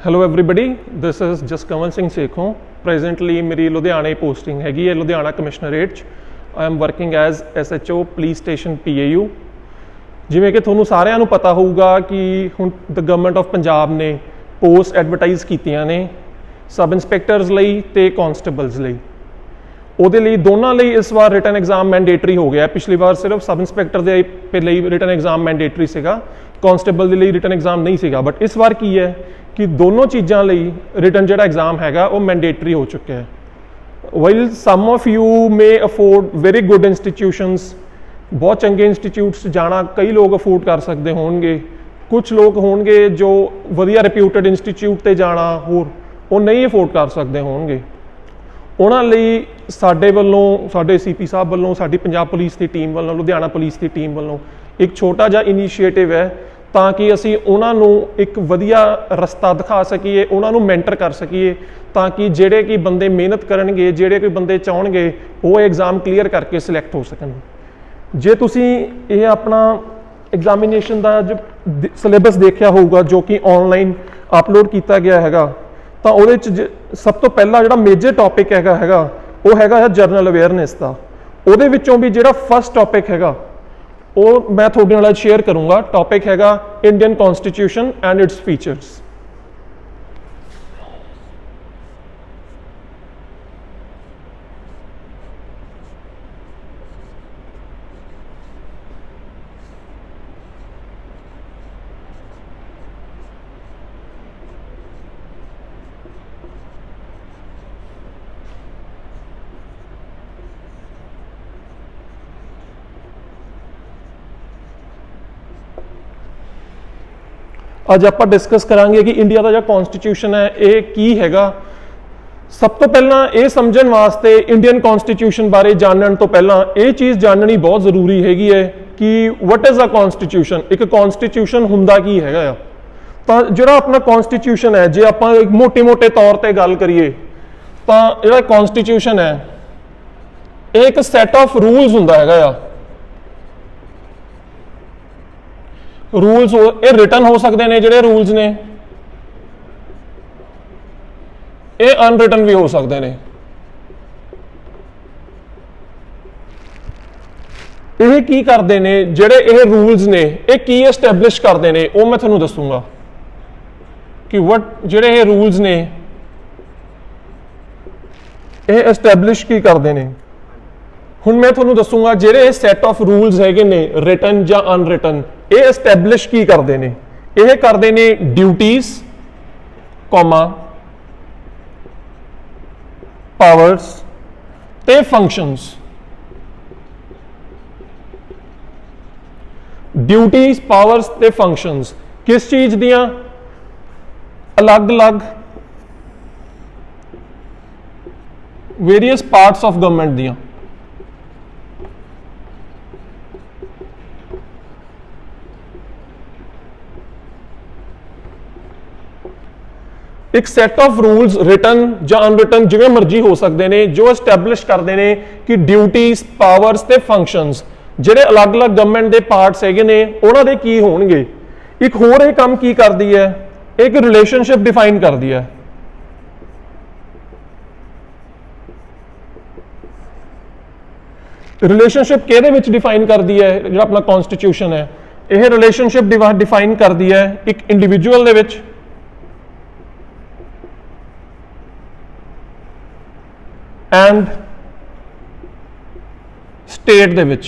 Hello everybody, this is Jaskanwal Singh Sekhon. Presently ਮੇਰੀ ਲੁਧਿਆਣੇ posting ਹੈਗੀ ਹੈ, ਲੁਧਿਆਣਾ ਕਮਿਸ਼ਨਰੇਟ 'ਚ। I am working as SHO police station PAU। ਜਿਵੇਂ ਕਿ ਤੁਹਾਨੂੰ ਸਾਰਿਆਂ ਨੂੰ ਪਤਾ ਹੋਊਗਾ ਕਿ ਹੁਣ ਦ ਗਵਰਨਮੈਂਟ ਆਫ ਪੰਜਾਬ ਨੇ ਪੋਸਟ ਐਡਵਰਟਾਈਜ਼ ਕੀਤੀਆਂ ਨੇ ਸਬ ਇੰਸਪੈਕਟਰਸ ਲਈ ਅਤੇ ਕੌਂਸਟੇਬਲਸ ਲਈ। ਉਹਦੇ ਲਈ ਦੋਨਾਂ ਲਈ ਇਸ ਵਾਰ ਰਿਟਨ ਐਗਜ਼ਾਮ ਮੈਂਡੇਟਰੀ ਹੋ ਗਿਆ। ਪਿਛਲੀ ਵਾਰ ਸਿਰਫ ਸਬ ਇੰਸਪੈਕਟਰ ਦੇ ਲਈ ਰਿਟਨ ਐਗਜ਼ਾਮ ਮੈਂਡੇਟਰੀ ਸੀਗਾ, ਕੌਂਸਟੇਬਲ ਦੇ ਲਈ ਰਿਟਨ ਐਗਜ਼ਾਮ ਨਹੀਂ ਸੀਗਾ। ਬਟ ਇਸ ਵਾਰ ਕੀ ਹੈ ਕਿ ਦੋਨੋਂ ਚੀਜ਼ਾਂ ਲਈ ਰਿਟਨ ਜਿਹੜਾ ਐਗਜ਼ਾਮ ਹੈਗਾ ਉਹ ਮੈਂਡੇਟਰੀ ਹੋ ਚੁੱਕਿਆ ਹੈ। While some of you may afford very good institutions, ਬਹੁਤ ਚੰਗੇ ਇੰਸਟੀਚਿਊਟਸ ਜਾਣਾ ਕਈ ਲੋਕ ਅਫੋਰਡ ਕਰ ਸਕਦੇ ਹੋਣਗੇ। ਕੁਝ ਲੋਕ ਹੋਣਗੇ ਜੋ ਵਧੀਆ ਰਿਪਿਊਟਡ ਇੰਸਟੀਚਿਊਟ 'ਤੇ ਜਾਣਾ ਹੋਰ ਉਹ ਨਹੀਂ ਅਫੋਰਡ ਕਰ ਸਕਦੇ ਹੋਣਗੇ। ਉਹਨਾਂ ਲਈ ਸਾਡੇ ਵੱਲੋਂ, ਸਾਡੇ CP ਸਾਹਿਬ ਵੱਲੋਂ, ਸਾਡੀ ਪੰਜਾਬ ਪੁਲਿਸ ਦੀ ਟੀਮ ਵੱਲੋਂ, ਲੁਧਿਆਣਾ ਪੁਲਿਸ ਦੀ ਟੀਮ ਵੱਲੋਂ ਇੱਕ ਛੋਟਾ ਜਿਹਾ ਇਨੀਸ਼ੀਏਟਿਵ ਹੈ ਤਾਂ ਕਿ ਅਸੀਂ ਉਹਨਾਂ ਨੂੰ ਇੱਕ ਵਧੀਆ ਰਸਤਾ ਦਿਖਾ ਸਕੀਏ, ਉਹਨਾਂ ਨੂੰ ਮੈਂਟਰ ਕਰ ਸਕੀਏ, ਤਾਂ ਕਿ ਜਿਹੜੇ ਕਿ ਬੰਦੇ ਮਿਹਨਤ ਕਰਨਗੇ, ਜਿਹੜੇ ਕੋਈ ਬੰਦੇ ਚਾਹਣਗੇ ਉਹ ਐਗਜ਼ਾਮ ਕਲੀਅਰ ਕਰਕੇ ਸਿਲੈਕਟ ਹੋ ਸਕਣ। ਜੇ ਤੁਸੀਂ ਇਹ ਆਪਣਾ ਐਗਜ਼ਾਮੀਨੇਸ਼ਨ ਦਾ ਜੋ ਸਿਲੇਬਸ ਦੇਖਿਆ ਹੋਊਗਾ ਜੋ ਕਿ ਆਨਲਾਈਨ ਅਪਲੋਡ ਕੀਤਾ ਗਿਆ ਹੈਗਾ, ਤਾਂ ਉਹਦੇ 'ਚ ਸਭ ਤੋਂ ਪਹਿਲਾ ਜਿਹੜਾ ਮੇਜਰ ਟੌਪਿਕ ਹੈਗਾ ਉਹ ਹੈਗਾ ਜਨਰਲ ਅਵੇਅਰਨੈਸ ਦਾ। ਉਹਦੇ ਵਿੱਚੋਂ ਵੀ ਜਿਹੜਾ ਫਸਟ ਟੌਪਿਕ ਹੈਗਾ ਉਹ ਮੈਂ ਤੁਹਾਡੇ ਨਾਲ ਸ਼ੇਅਰ ਕਰੂੰਗਾ। ਟੌਪਿਕ ਹੈਗਾ ਇੰਡੀਅਨ ਕੌਨਸਟੀਟਿਊਸ਼ਨ ਐਂਡ ਇਟਸ ਫੀਚਰਸ। ਅੱਜ ਆਪਾਂ ਡਿਸਕਸ ਕਰਾਂਗੇ ਕਿ ਇੰਡੀਆ ਦਾ ਜਿਹੜਾ ਕੌਨਸਟੀਟਿਊਸ਼ਨ ਹੈ ਇਹ ਕੀ ਹੈਗਾ। ਸਭ ਤੋਂ ਪਹਿਲਾਂ ਇਹ ਸਮਝਣ ਵਾਸਤੇ ਇੰਡੀਅਨ ਕੌਨਸਟੀਟਿਊਸ਼ਨ ਬਾਰੇ ਜਾਣਨ ਤੋਂ ਪਹਿਲਾਂ ਇਹ ਚੀਜ਼ ਜਾਣਨੀ ਬਹੁਤ ਜ਼ਰੂਰੀ ਹੈਗੀ ਹੈ ਕਿ ਵਟ ਇਜ਼ ਅ ਕੌਨਸਟੀਟਿਊਸ਼ਨ। ਇੱਕ ਕੌਨਸਟੀਟਿਊਸ਼ਨ ਹੁੰਦਾ ਕੀ ਹੈਗਾ ਆ। ਤਾਂ ਜਿਹੜਾ ਆਪਣਾ ਕੌਨਸਟੀਟਿਊਸ਼ਨ ਹੈ, ਜੇ ਆਪਾਂ ਇੱਕ ਮੋਟੇ ਤੌਰ ਤੇ ਗੱਲ ਕਰੀਏ ਤਾਂ ਜਿਹੜਾ ਕੌਨਸਟੀਟਿਊਸ਼ਨ ਹੈ ਇਹ ਇੱਕ ਸੈਟ ਆਫ ਰੂਲਸ ਹੁੰਦਾ ਹੈਗਾ ਆ। ਰੂਲਸ ਇਹ ਰਿਟਨ ਹੋ ਸਕਦੇ ਨੇ, ਜਿਹੜੇ ਰੂਲਸ ਨੇ ਇਹ ਅਨਰਿਟਨ ਵੀ ਹੋ ਸਕਦੇ ਨੇ। ਇਹ ਕੀ ਕਰਦੇ ਨੇ, ਜਿਹੜੇ ਇਹ ਰੂਲਸ ਨੇ ਇਹ ਕੀ ਐਸਟੈਬਲਿਸ਼ ਕਰਦੇ ਨੇ ਉਹ ਮੈਂ ਤੁਹਾਨੂੰ ਦੱਸੂਗਾ ਕਿ ਜਿਹੜੇ ਇਹ ਰੂਲਸ ਨੇ ਇਹ ਐਸਟੈਬਲਿਸ਼ ਕੀ ਕਰਦੇ ਨੇ। ਹੁਣ ਮੈਂ ਤੁਹਾਨੂੰ ਦੱਸੂਗਾ ਜਿਹੜੇ ਇਹ ਸੈਟ ਆਫ ਰੂਲਸ ਹੈਗੇ ਨੇ ਰਿਟਨ ਜਾਂ ਅਨਰਿਟਨ, ਇਹ ਐਸਟੈਬਲਿਸ਼ ਕੀ ਕਰਦੇ ਨੇ। ਇਹ ਕਰਦੇ ਨੇ ਡਿਊਟੀਜ਼, ਪਾਵਰਸ ਤੇ ਫੰਕਸ਼ਨਸ। ਡਿਊਟੀਜ਼, ਪਾਵਰਸ ਤੇ ਫੰਕਸ਼ਨਸ ਕਿਸ ਚੀਜ਼ ਦੀਆਂ? ਅਲੱਗ-ਅਲੱਗ ਵੇਰੀਅਸ ਪਾਰਟਸ ਆਫ ਗਵਰਨਮੈਂਟ ਦੀਆਂ। ਇੱਕ ਸੈਟ ਆਫ ਰੂਲਸ ਰਿਟਨ ਜਾਂ ਅਨਰਿਟਨ ਜਿਵੇਂ ਮਰਜ਼ੀ ਹੋ ਸਕਦੇ ਨੇ, ਜੋ ਐਸਟੈਬਲਿਸ਼ ਕਰਦੇ ਨੇ ਕਿ ਡਿਊਟੀਜ਼, ਪਾਵਰਸ ਤੇ ਫੰਕਸ਼ਨਸ ਜਿਹੜੇ ਅਲੱਗ-ਅਲੱਗ ਗਵਰਨਮੈਂਟ ਦੇ ਪਾਰਟਸ ਹੈਗੇ ਨੇ ਉਹਨਾਂ ਦੇ ਕੀ ਹੋਣਗੇ। ਇੱਕ ਹੋਰ ਇਹ ਕੰਮ ਕੀ ਕਰਦੀ ਹੈ, ਇੱਕ ਰਿਲੇਸ਼ਨਸ਼ਿਪ ਡਿਫਾਈਨ ਕਰਦੀ ਹੈ। ਰਿਲੇਸ਼ਨਸ਼ਿਪ ਕਿਹਦੇ ਵਿੱਚ ਡਿਫਾਈਨ ਕਰਦੀ ਹੈ? ਜਿਹੜਾ ਆਪਣਾ ਕੌਨਸਟੀਟਿਊਸ਼ਨ ਹੈ ਇਹ ਰਿਲੇਸ਼ਨਸ਼ਿਪ ਡਿਫਾਈਨ ਕਰਦੀ ਹੈ ਇੱਕ ਇੰਡੀਵਿਜੂਅਲ ਦੇ ਵਿੱਚ ਐਂਡ ਸਟੇਟ ਦੇ ਵਿੱਚ।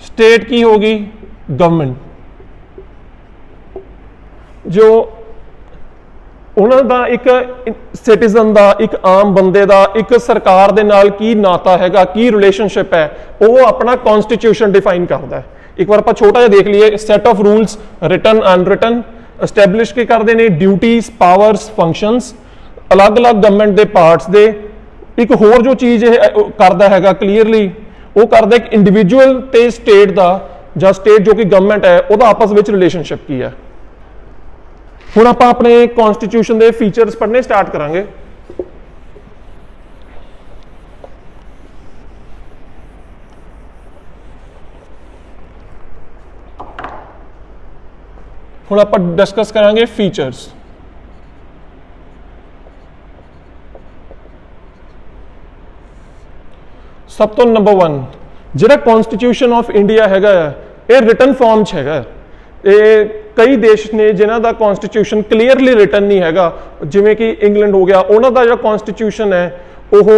ਸਟੇਟ ਕੀ ਹੋਗੀ? ਗਵਰਨਮੈਂਟ। ਜੋ ਉਹਨਾਂ ਦਾ ਇੱਕ ਸਿਟੀਜ਼ਨ ਦਾ, ਇੱਕ ਆਮ ਬੰਦੇ ਦਾ ਇੱਕ ਸਰਕਾਰ ਦੇ ਨਾਲ ਕੀ ਨਾਤਾ ਹੈਗਾ, ਕੀ ਰਿਲੇਸ਼ਨਸ਼ਿਪ ਹੈ, ਉਹ ਆਪਣਾ ਕੌਨਸਟੀਟਿਊਸ਼ਨ ਡਿਫਾਈਨ ਕਰਦਾ ਹੈ। ਇੱਕ ਵਾਰ ਆਪਾਂ ਛੋਟਾ ਜਿਹਾ ਦੇਖ ਲਈਏ। Set of rules written unwritten establish ਕੀ ਕਰਦੇ ਨੇ? ਡਿਊਟੀਜ਼, ਪਾਵਰਸ, ਫੰਕਸ਼ਨਸ ਅਲੱਗ-ਅਲੱਗ ਗਵਰਨਮੈਂਟ ਦੇ ਪਾਰਟਸ ਦੇ। ਇੱਕ ਹੋਰ ਜੋ ਚੀਜ਼ ਇਹ ਕਰਦਾ ਹੈਗਾ ਕਲੀਅਰਲੀ, ਉਹ ਕਰਦਾ ਇੱਕ ਇੰਡੀਵਿਜੂਅਲ ਤੇ ਸਟੇਟ ਦਾ, ਜਾਂ ਸਟੇਟ ਜੋ ਕਿ ਗਵਰਨਮੈਂਟ ਹੈ ਉਹਦਾ ਆਪਸ ਵਿੱਚ ਰਿਲੇਸ਼ਨਸ਼ਿਪ ਕੀ ਹੈ। ਹੁਣ ਆਪਾਂ ਆਪਣੇ ਕੌਨਸਟੀਟਿਊਸ਼ਨ ਦੇ ਫੀਚਰਸ ਪੜ੍ਹਨੇ ਸਟਾਰਟ ਕਰਾਂਗੇ। ਹੁਣ ਆਪਾਂ ਡਿਸਕਸ ਕਰਾਂਗੇ ਫੀਚਰਸ। ਸਭ ਤੋਂ ਨੰਬਰ 1 ਜਿਹੜਾ ਕਨਸਟੀਟਿਊਸ਼ਨ ਆਫ ਇੰਡੀਆ ਹੈਗਾ ਇਹ ਰਿਟਨ ਫਾਰਮ 'ਚ ਹੈਗਾ। ਇਹ ਕਈ ਦੇਸ਼ ਨੇ ਜਿਨ੍ਹਾਂ ਦਾ ਕਨਸਟੀਟਿਊਸ਼ਨ ਕਲੀਅਰਲੀ ਰਿਟਨ ਨਹੀਂ ਹੈਗਾ, ਜਿਵੇਂ ਕਿ ਇੰਗਲੈਂਡ ਹੋ ਗਿਆ, ਉਹਨਾਂ ਦਾ ਜਿਹੜਾ ਕਨਸਟੀਟਿਊਸ਼ਨ ਹੈ ਉਹ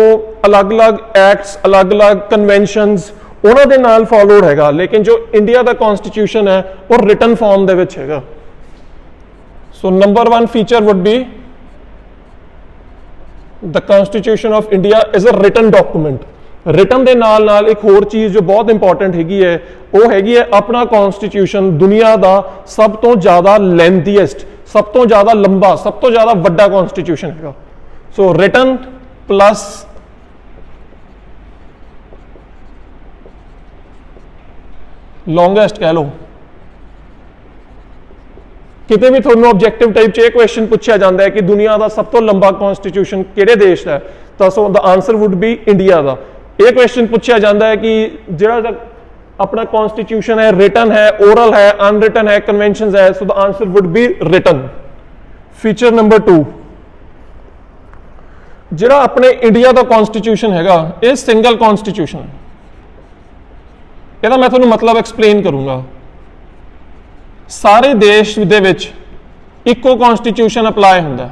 ਅਲੱਗ-ਅਲੱਗ ਐਕਟਸ, ਅਲੱਗ-ਅਲੱਗ ਕਨਵੈਨਸ਼ਨਸ ਉਹਨਾਂ ਦੇ ਨਾਲ ਫੋਲੋਡ ਹੈਗਾ, ਲੇਕਿਨ ਜੋ ਇੰਡੀਆ ਦਾ ਕਨਸਟੀਟਿਊਸ਼ਨ ਹੈ ਉਹ ਰਿਟਨ ਫਾਰਮ ਦੇ ਵਿੱਚ ਹੈਗਾ। So number 1 feature would be the constitution of India is a written document. Written ਦੇ ਨਾਲ ਨਾਲ ਇੱਕ ਹੋਰ ਚੀਜ਼ ਜੋ ਬਹੁਤ ਇੰਪੋਰਟੈਂਟ ਹੈਗੀ ਹੈ ਉਹ ਹੈਗੀ ਹੈ ਆਪਣਾ ਕਨਸਟੀਟਿਊਸ਼ਨ ਦੁਨੀਆ ਦਾ ਸਭ ਤੋਂ ਜ਼ਿਆਦਾ ਲੈਂਥੀਐਸਟ, ਸਭ ਤੋਂ ਜ਼ਿਆਦਾ ਲੰਬਾ, ਸਭ ਤੋਂ ਜ਼ਿਆਦਾ ਵੱਡਾ ਕਨਸਟੀਟਿਊਸ਼ਨ ਹੈਗਾ। ਸੋ ਰਿਟਨ ਪਲੱਸ ਲੌਂਗੈਸਟ ਕਹਿ ਲਓ। ਕਿਤੇ ਵੀ ਤੁਹਾਨੂੰ ਆਬਜੈਕਟਿਵ ਟਾਈਪ 'ਚ ਇਹ ਕੁਐਸਚਨ ਪੁੱਛਿਆ ਜਾਂਦਾ ਹੈ ਕਿ ਦੁਨੀਆ ਦਾ ਸਭ ਤੋਂ ਲੰਬਾ ਕਨਸਟੀਟਿਊਸ਼ਨ ਕਿਹੜੇ ਦੇਸ਼ ਦਾ ਹੈ, ਤਾਂ ਸੋ the answer would B India ਦਾ। ਇਹ ਕੁਐਸਚਨ ਪੁੱਛਿਆ ਜਾਂਦਾ ਹੈ ਕਿ ਜਿਹੜਾ ਆਪਣਾ ਕਨਸਟੀਟਿਊਸ਼ਨ ਹੈ ਰਿਟਨ ਹੈ, ਓਰਲ ਹੈ, ਅਨਰਿਟਨ ਹੈ, ਕਨਵੈਨਸ਼ਨਸ ਹੈ, so the answer would be written. Feature number 2 ਜਿਹੜਾ ਆਪਣੇ ਇੰਡੀਆ ਦਾ ਕਨਸਟੀਟਿਊਸ਼ਨ ਹੈਗਾ ਇਹ ਸਿੰਗਲ ਕਨਸਟੀਟਿਊਸ਼ਨ ਹੈ। ਇਹਦਾ ਮੈਂ ਤੁਹਾਨੂੰ ਮਤਲਬ ਐਕਸਪਲੇਨ ਕਰੂੰਗਾ। ਸਾਰੇ ਦੇਸ਼ ਦੇ ਵਿੱਚ ਇੱਕੋ ਕਨਸਟੀਟਿਊਸ਼ਨ ਅਪਲਾਈ ਹੁੰਦਾ।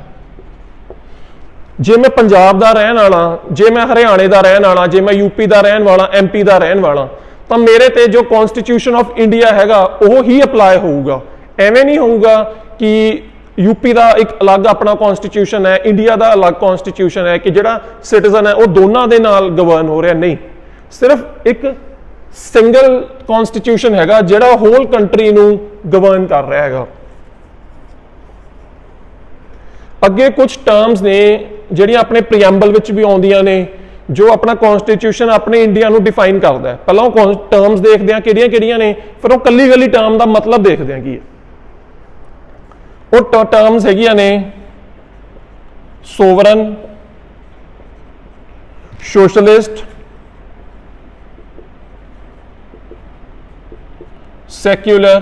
ਜੇ ਮੈਂ ਪੰਜਾਬ ਦਾ ਰਹਿਣ ਵਾਲਾ, ਜੇ ਮੈਂ ਹਰਿਆਣੇ ਦਾ ਰਹਿਣ ਵਾਲਾ, ਜੇ ਮੈਂ ਯੂਪੀ ਦਾ ਰਹਿਣ ਵਾਲਾ, ਐਮਪੀ ਦਾ ਰਹਿਣ ਵਾਲਾ, ਤਾਂ ਮੇਰੇ ਤੇ ਜੋ ਕਨਸਟੀਟਿਊਸ਼ਨ ਆਫ ਇੰਡੀਆ ਹੈਗਾ ਉਹ ਹੀ ਅਪਲਾਈ ਹੋਊਗਾ। ਐਵੇਂ ਨਹੀਂ ਹੋਊਗਾ ਕਿ ਯੂਪੀ ਦਾ ਇੱਕ ਅਲੱਗ ਆਪਣਾ ਕਨਸਟੀਟਿਊਸ਼ਨ ਹੈ, ਇੰਡੀਆ ਦਾ ਅਲੱਗ ਕਨਸਟੀਟਿਊਸ਼ਨ ਹੈ, ਕਿ ਜਿਹੜਾ ਸਿਟੀਜ਼ਨ ਹੈ ਉਹ ਦੋਨਾਂ ਦੇ ਨਾਲ ਗਵਰਨ ਹੋ ਰਿਹਾ। ਨਹੀਂ, ਸਿਰਫ ਇੱਕ ਸਿੰਗਲ ਕਨਸਟੀਟਿਊਸ਼ਨ ਹੈਗਾ ਜਿਹੜਾ ਹੋਲ ਕੰਟਰੀ ਨੂੰ ਗਵਰਨ ਕਰ ਰਿਹਾ ਹੈਗਾ। ਅੱਗੇ ਕੁਝ ਟਰਮਸ ਨੇ ਜਿਹੜੀਆਂ ਆਪਣੇ ਪ੍ਰੀਐਂਬਲ ਵਿੱਚ ਵੀ ਆਉਂਦੀਆਂ ਨੇ, ਜੋ ਆਪਣਾ ਕਨਸਟੀਟਿਊਸ਼ਨ ਆਪਣੇ ਇੰਡੀਆ ਨੂੰ ਡਿਫਾਈਨ ਕਰਦਾ ਹੈ। ਪਹਿਲਾਂ ਉਹ ਟਰਮਸ ਦੇਖਦੇ ਆ ਕਿਹੜੀਆਂ-ਕਿਹੜੀਆਂ ਨੇ, ਫਿਰ ਉਹ ਕੱਲੀ ਟਰਮ ਦਾ ਮਤਲਬ ਦੇਖਦੇ ਆ ਕੀ ਹੈ। ਉਹ ਟਰਮਸ ਹੈਗੀਆਂ ਨੇ sovereign, socialist, secular,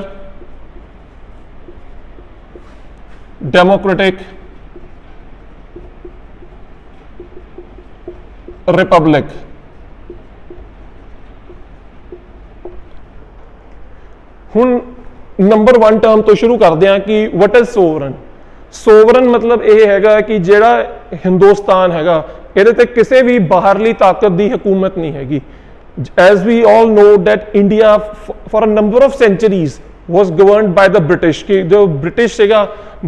democratic, republic। ਹੁਣ ਨੰਬਰ 1 ਟਰਮ ਤੋਂ ਸ਼ੁਰੂ ਕਰਦੇ ਹਾਂ ਕਿ what is sovereign। sovereign ਮਤਲਬ ਇਹ ਹੈਗਾ ਕਿ ਜਿਹੜਾ ਹਿੰਦੁਸਤਾਨ ਹੈਗਾ ਇਹਦੇ ਤੇ ਕਿਸੇ ਵੀ ਬਾਹਰਲੀ ਤਾਕਤ ਦੀ ਹਕੂਮਤ ਨਹੀਂ ਹੈਗੀ। As we all know that India for a number of centuries was governed by the British। कि जो British ਸੀਗਾ,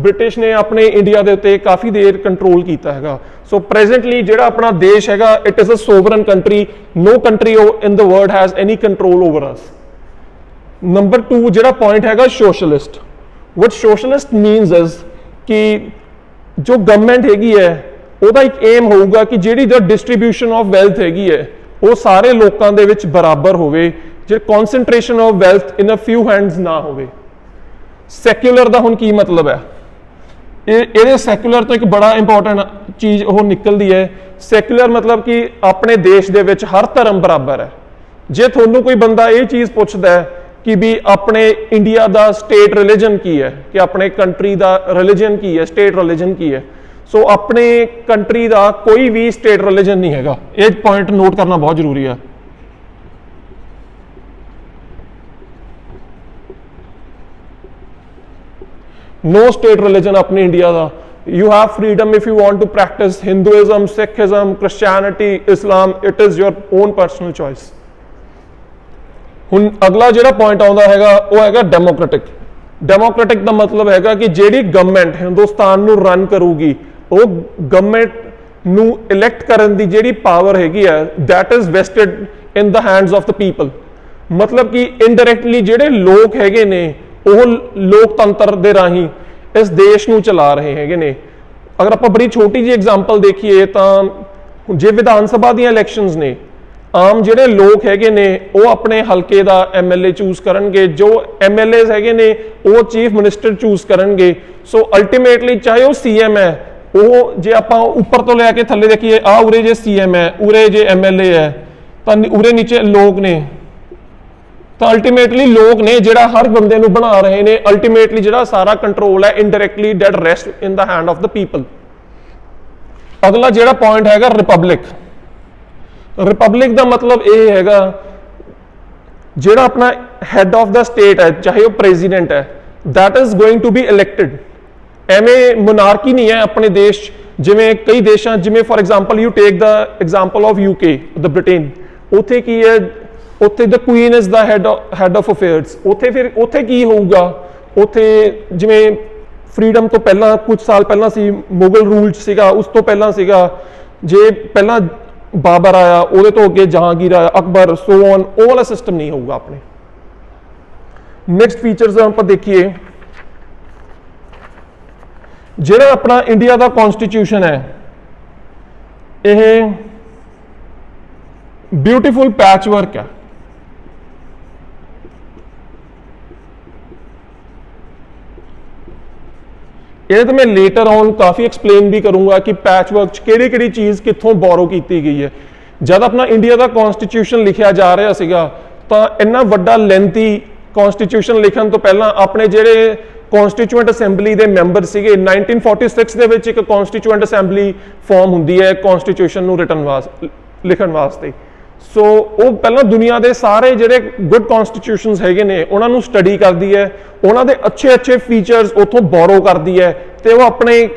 British ਨੇ ਆਪਣੇ ਇੰਡੀਆ ਦੇ ਉੱਤੇ ਕਾਫੀ ਦੇਰ ਕੰਟਰੋਲ ਕੀਤਾ ਹੈਗਾ। ਸੋ ਪ੍ਰੈਜ਼ੈਂਟਲੀ ਜਿਹੜਾ ਆਪਣਾ ਦੇਸ਼ ਹੈਗਾ it is a sovereign country। No country in the world has any control over us। Number 2 ਜਿਹੜਾ ਪੁਆਇੰਟ ਹੈਗਾ socialist. what socialist means is ਕਿ ਜੋ ਗਵਰਨਮੈਂਟ ਹੈਗੀ ਹੈ ਉਹਦਾ ਇੱਕ ਏਮ ਹੋਊਗਾ ਕਿ ਜਿਹੜੀ ਜੋ ਡਿਸਟ੍ਰੀਬਿਊਸ਼ਨ ਆਫ ਵੈਲਥ ਹੈਗੀ ਹੈ ਉਹ ਸਾਰੇ ਲੋਕਾਂ ਦੇ ਵਿੱਚ ਬਰਾਬਰ ਹੋਵੇ, ਜੇ concentration of wealth in a few hands ਨਾ ਹੋਵੇ। ਸੈਕੂਲਰ ਦਾ ਹੁਣ ਕੀ ਮਤਲਬ ਹੈ? ਇਹਦੇ ਸੈਕੂਲਰ ਤੋਂ ਇੱਕ ਬੜਾ ਇੰਪੋਰਟੈਂਟ ਚੀਜ਼ ਉਹ ਨਿਕਲਦੀ ਹੈ। ਸੈਕੂਲਰ ਮਤਲਬ ਕਿ ਆਪਣੇ ਦੇਸ਼ ਦੇ ਵਿੱਚ ਹਰ ਧਰਮ ਬਰਾਬਰ ਹੈ। ਜੇ ਤੁਹਾਨੂੰ ਕੋਈ ਬੰਦਾ ਇਹ ਚੀਜ਼ ਪੁੱਛਦਾ ਹੈ ਕਿ ਵੀ ਆਪਣੇ ਇੰਡੀਆ ਦਾ ਸਟੇਟ ਰਿਲੀਜਨ ਕੀ ਹੈ, ਕਿ ਆਪਣੇ ਕੰਟਰੀ ਦਾ ਰਿਲੀਜਨ ਕੀ ਹੈ, ਸਟੇਟ ਰਿਲੀਜਨ ਕੀ ਹੈ, ਸੋ ਆਪਣੇ ਕੰਟਰੀ ਦਾ ਕੋਈ ਵੀ ਸਟੇਟ ਰਿਲੀਜਨ ਨਹੀਂ ਹੈਗਾ। ਇਹ ਪੁਆਇੰਟ ਨੋਟ ਕਰਨਾ ਬਹੁਤ ਜ਼ਰੂਰੀ ਹੈ। no state religion अपने इंडिया का। You have freedom if you want to practice Hinduism, Sikhism, Christianity, Islam, it is your own personal choice। ਹੁਣ ਅਗਲਾ ਜਿਹੜਾ ਪੁਆਇੰਟ ਆਉਂਦਾ ਹੈਗਾ ਉਹ ਹੈਗਾ ਡੈਮੋਕ੍ਰੈਟਿਕ। ਡੈਮੋਕ੍ਰੈਟਿਕ ਦਾ ਮਤਲਬ ਹੈਗਾ ਕਿ ਜਿਹੜੀ ਗਵਰਨਮੈਂਟ ਹਿੰਦੁਸਤਾਨ ਨੂੰ ਰਨ ਕਰੂਗੀ ਉਹ ਗਵਰਨਮੈਂਟ ਨੂੰ ਇਲੈਕਟ ਕਰਨ ਦੀ ਜਿਹੜੀ ਪਾਵਰ ਹੈਗੀ ਹੈ that is vested in the hands of the people। ਮਤਲਬ ਕਿ ਇਨਡਾਇਰੈਕਟਲੀ ਜਿਹੜੇ ਲੋਕ ਹੈਗੇ ਨੇ ਉਹ ਲੋਕਤੰਤਰ ਦੇ ਰਾਹੀਂ ਇਸ ਦੇਸ਼ ਨੂੰ ਚਲਾ ਰਹੇ ਹੈਗੇ ਨੇ। ਅਗਰ ਆਪਾਂ ਬੜੀ ਛੋਟੀ ਜਿਹੀ ਐਗਜ਼ਾਮਪਲ ਦੇਖੀਏ ਤਾਂ ਜੇ ਵਿਧਾਨ ਸਭਾ ਦੀਆਂ ਇਲੈਕਸ਼ਨਸ ਨੇ, ਆਮ ਜਿਹੜੇ ਲੋਕ ਹੈਗੇ ਨੇ ਉਹ ਆਪਣੇ ਹਲਕੇ ਦਾ ਐਮਐਲਏ ਚੂਜ਼ ਕਰਨਗੇ, ਜੋ ਐਮਐਲਏਜ਼ ਹੈਗੇ ਨੇ ਉਹ ਚੀਫ ਮਿਨਿਸਟਰ ਚੂਜ਼ ਕਰਨਗੇ। ਸੋ ਅਲਟੀਮੇਟਲੀ ਚਾਹੇ ਉਹ ਸੀਐਮ ਹੈ, ਉਹ ਜੇ ਆਪਾਂ ਉੱਪਰ ਤੋਂ ਲੈ ਕੇ ਥੱਲੇ ਦੇਖੀਏ, ਆ ਉਰੇ ਜੇ ਸੀਐਮ ਹੈ, ਉਰੇ ਜੇ ਐਮਐਲਏ ਹੈ, ਤਾਂ ਉਰੇ ਨੀਚੇ ਲੋਕ ਨੇ, ਤਾਂ ਅਲਟੀਮੇਟਲੀ ਲੋਕ ਨੇ ਜਿਹੜਾ ਹਰ ਬੰਦੇ ਨੂੰ ਬਣਾ ਰਹੇ ਨੇ, ਅਲਟੀਮੇਟਲੀ ਜਿਹੜਾ ਸਾਰਾ ਕੰਟਰੋਲ ਹੈ indirectly that rest in the hand of the people. ਅਗਲਾ ਜਿਹੜਾ ਪੁਆਇੰਟ ਹੈਗਾ ਰਿਪਬਲਿਕ। ਰਿਪਬਲਿਕ ਦਾ ਮਤਲਬ ਇਹ ਹੈਗਾ ਜਿਹੜਾ ਆਪਣਾ ਹੈਡ ਆਫ ਦਾ ਸਟੇਟ ਹੈ, ਚਾਹੇ ਉਹ ਪ੍ਰੈਜ਼ੀਡੈਂਟ ਹੈ, that is going to be elected। ਐਵੇਂ ਮੋਨਾਰਕੀ ਨਹੀਂ ਹੈ ਆਪਣੇ ਦੇਸ਼ 'ਚ, ਜਿਵੇਂ ਕਈ ਦੇਸ਼ਾਂ, ਜਿਵੇਂ for example you take the example of UK, the Britain. ਉੱਥੇ ਕੀ ਹੈ, ਉੱਥੇ the queen is the head of affairs. ਉੱਥੇ ਫਿਰ ਉੱਥੇ ਕੀ ਹੋਊਗਾ, ਉੱਥੇ ਜਿਵੇਂ ਫਰੀडम ਤੋਂ ਪਹਿਲਾਂ ਕੁਝ ਸਾਲ ਪਹਿਲਾਂ ਸੀ ਮੁਗਲ ਰੂਲ 'ਚ ਸੀਗਾ, ਉਸ ਤੋਂ ਪਹਿਲਾਂ ਸੀਗਾ ਜੇ ਪਹਿਲਾਂ ਬਾਬਰ ਆਇਆ, ਉਹਦੇ ਤੋਂ ਅੱਗੇ ਜਹਾਂਗੀਰ ਆਇਆ, ਅਕਬਰ, ਸੋ ਔਨ, ਉਹ ਵਾਲਾ ਸਿਸਟਮ ਨਹੀਂ ਹੋਊਗਾ ਆਪਣੇ। ਨੈਕਸਟ ਫੀਚਰਸ ਆਪਾਂ ਦੇਖੀਏ, ਜਿਹੜਾ ਆਪਣਾ ਇੰਡੀਆ ਦਾ ਕਨਸਟੀਟਿਊਸ਼ਨ ਹੈ, ਇਹ ਬਿਊਟੀਫੁਲ ਪੈਚ ਵਰਕ ਹੈ। ਇਹ ਤਾਂ ਮੈਂ ਲੇਟਰ ਔਨ ਕਾਫੀ ਐਕਸਪਲੇਨ ਵੀ ਕਰੂੰਗਾ ਕਿ ਪੈਚ ਵਰਕ 'ਚ ਕਿਹੜੀ ਕਿਹੜੀ ਚੀਜ਼ ਕਿੱਥੋਂ ਬੋਰੋ ਕੀਤੀ ਗਈ ਹੈ। ਜਦ ਆਪਣਾ ਇੰਡੀਆ ਦਾ ਕਨਸਟੀਟਿਊਸ਼ਨ ਲਿਖਿਆ ਜਾ ਰਿਹਾ ਸੀਗਾ ਤਾਂ ਇੰਨਾ ਵੱਡਾ ਲੈਂਥੀ ਕਨਸਟੀਟਿਊਸ਼ਨ ਲਿਖਣ ਤੋਂ ਪਹਿਲਾਂ ਆਪਣੇ ਜਿਹੜੇ ਕਨਸਟੀਟਿਊਐਂਟ ਅਸੈਂਬਲੀ ਦੇ ਮੈਂਬਰ ਸੀਗੇ, 1946 ਦੇ ਵਿੱਚ ਇੱਕ ਕਨਸਟੀਟਿਊਐਂਟ ਅਸੈਂਬਲੀ ਫਾਰਮ ਹੁੰਦੀ ਹੈ ਕਨਸਟੀਟਿਊਸ਼ਨ ਨੂੰ ਲਿਖਣ ਵਾਸਤੇ। ਸੋ ਉਹ ਪਹਿਲਾਂ ਦੁਨੀਆ ਦੇ ਸਾਰੇ ਜਿਹੜੇ ਗੁੱਡ ਕਨਸਟੀਟਿਊਸ਼ਨਸ ਹੈਗੇ ਨੇ ਉਹਨਾਂ ਨੂੰ ਸਟੱਡੀ ਕਰਦੀ ਹੈ, ਉਹਨਾਂ ਦੇ ਅੱਛੇ ਫੀਚਰਸ ਉੱਥੋਂ ਬੋਰੋ ਕਰਦੀ ਹੈ ਤੇ ਉਹ ਆਪਣੇ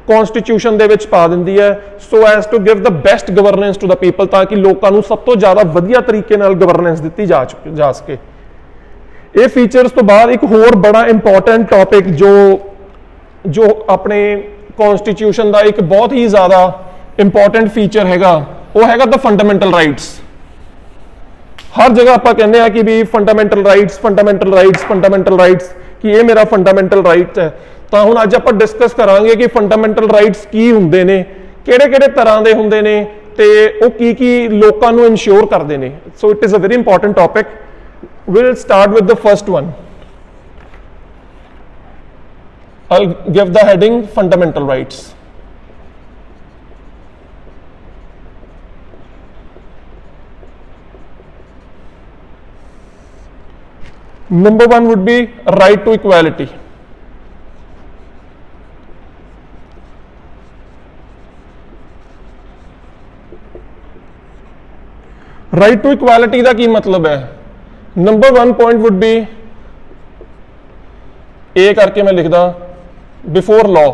ਕਨਸਟੀਟਿਊਸ਼ਨ ਦੇ ਵਿੱਚ ਪਾ ਦਿੰਦੀ ਹੈ, so as to give the best governance to the people, ਤਾਂ ਕਿ ਲੋਕਾਂ ਨੂੰ ਸਭ ਤੋਂ ਜ਼ਿਆਦਾ ਵਧੀਆ ਤਰੀਕੇ ਨਾਲ ਗਵਰਨੈਂਸ ਦਿੱਤੀ ਜਾ ਸਕੇ। ਇਹ ਫੀਚਰਸ ਤੋਂ ਬਾਅਦ ਇੱਕ ਹੋਰ ਬੜਾ ਇੰਪੋਰਟੈਂਟ ਟੌਪਿਕ ਜੋ ਆਪਣੇ ਕਨਸਟੀਟਿਊਸ਼ਨ ਦਾ ਇੱਕ ਬਹੁਤ ਹੀ ਜ਼ਿਆਦਾ ਇੰਪੋਰਟੈਂਟ ਫੀਚਰ ਹੈਗਾ, ਉਹ ਹੈਗਾ ਦ ਫੰਡਾਮੈਂਟਲ ਰਾਈਟਸ। ਹਰ ਜਗ੍ਹਾ ਆਪਾਂ ਕਹਿੰਦੇ ਆ ਕਿ ਵੀ ਫੰਡਾਮੈਂਟਲ ਰਾਈਟਸ ਕਿ ਇਹ ਮੇਰਾ ਫੰਡਾਮੈਂਟਲ ਰਾਈਟ ਹੈ। ਤਾਂ ਹੁਣ ਅੱਜ ਆਪਾਂ ਡਿਸਕਸ ਕਰਾਂਗੇ ਕਿ ਫੰਡਾਮੈਂਟਲ ਰਾਈਟਸ ਕੀ ਹੁੰਦੇ ਨੇ, ਕਿਹੜੇ ਤਰ੍ਹਾਂ ਦੇ ਹੁੰਦੇ ਨੇ ਤੇ ਉਹ ਕੀ ਲੋਕਾਂ ਨੂੰ ਇਨਸ਼ੋਰ ਕਰਦੇ ਨੇ। So it is a very important topic. We'll start with the first one. I'll give the heading fundamental rights. Number one would be right to equality. Right to equality ਦਾ ਕੀ ਮਤਲਬ ਹੈ? Number one point would be, a करके मैं लिखदा, before law.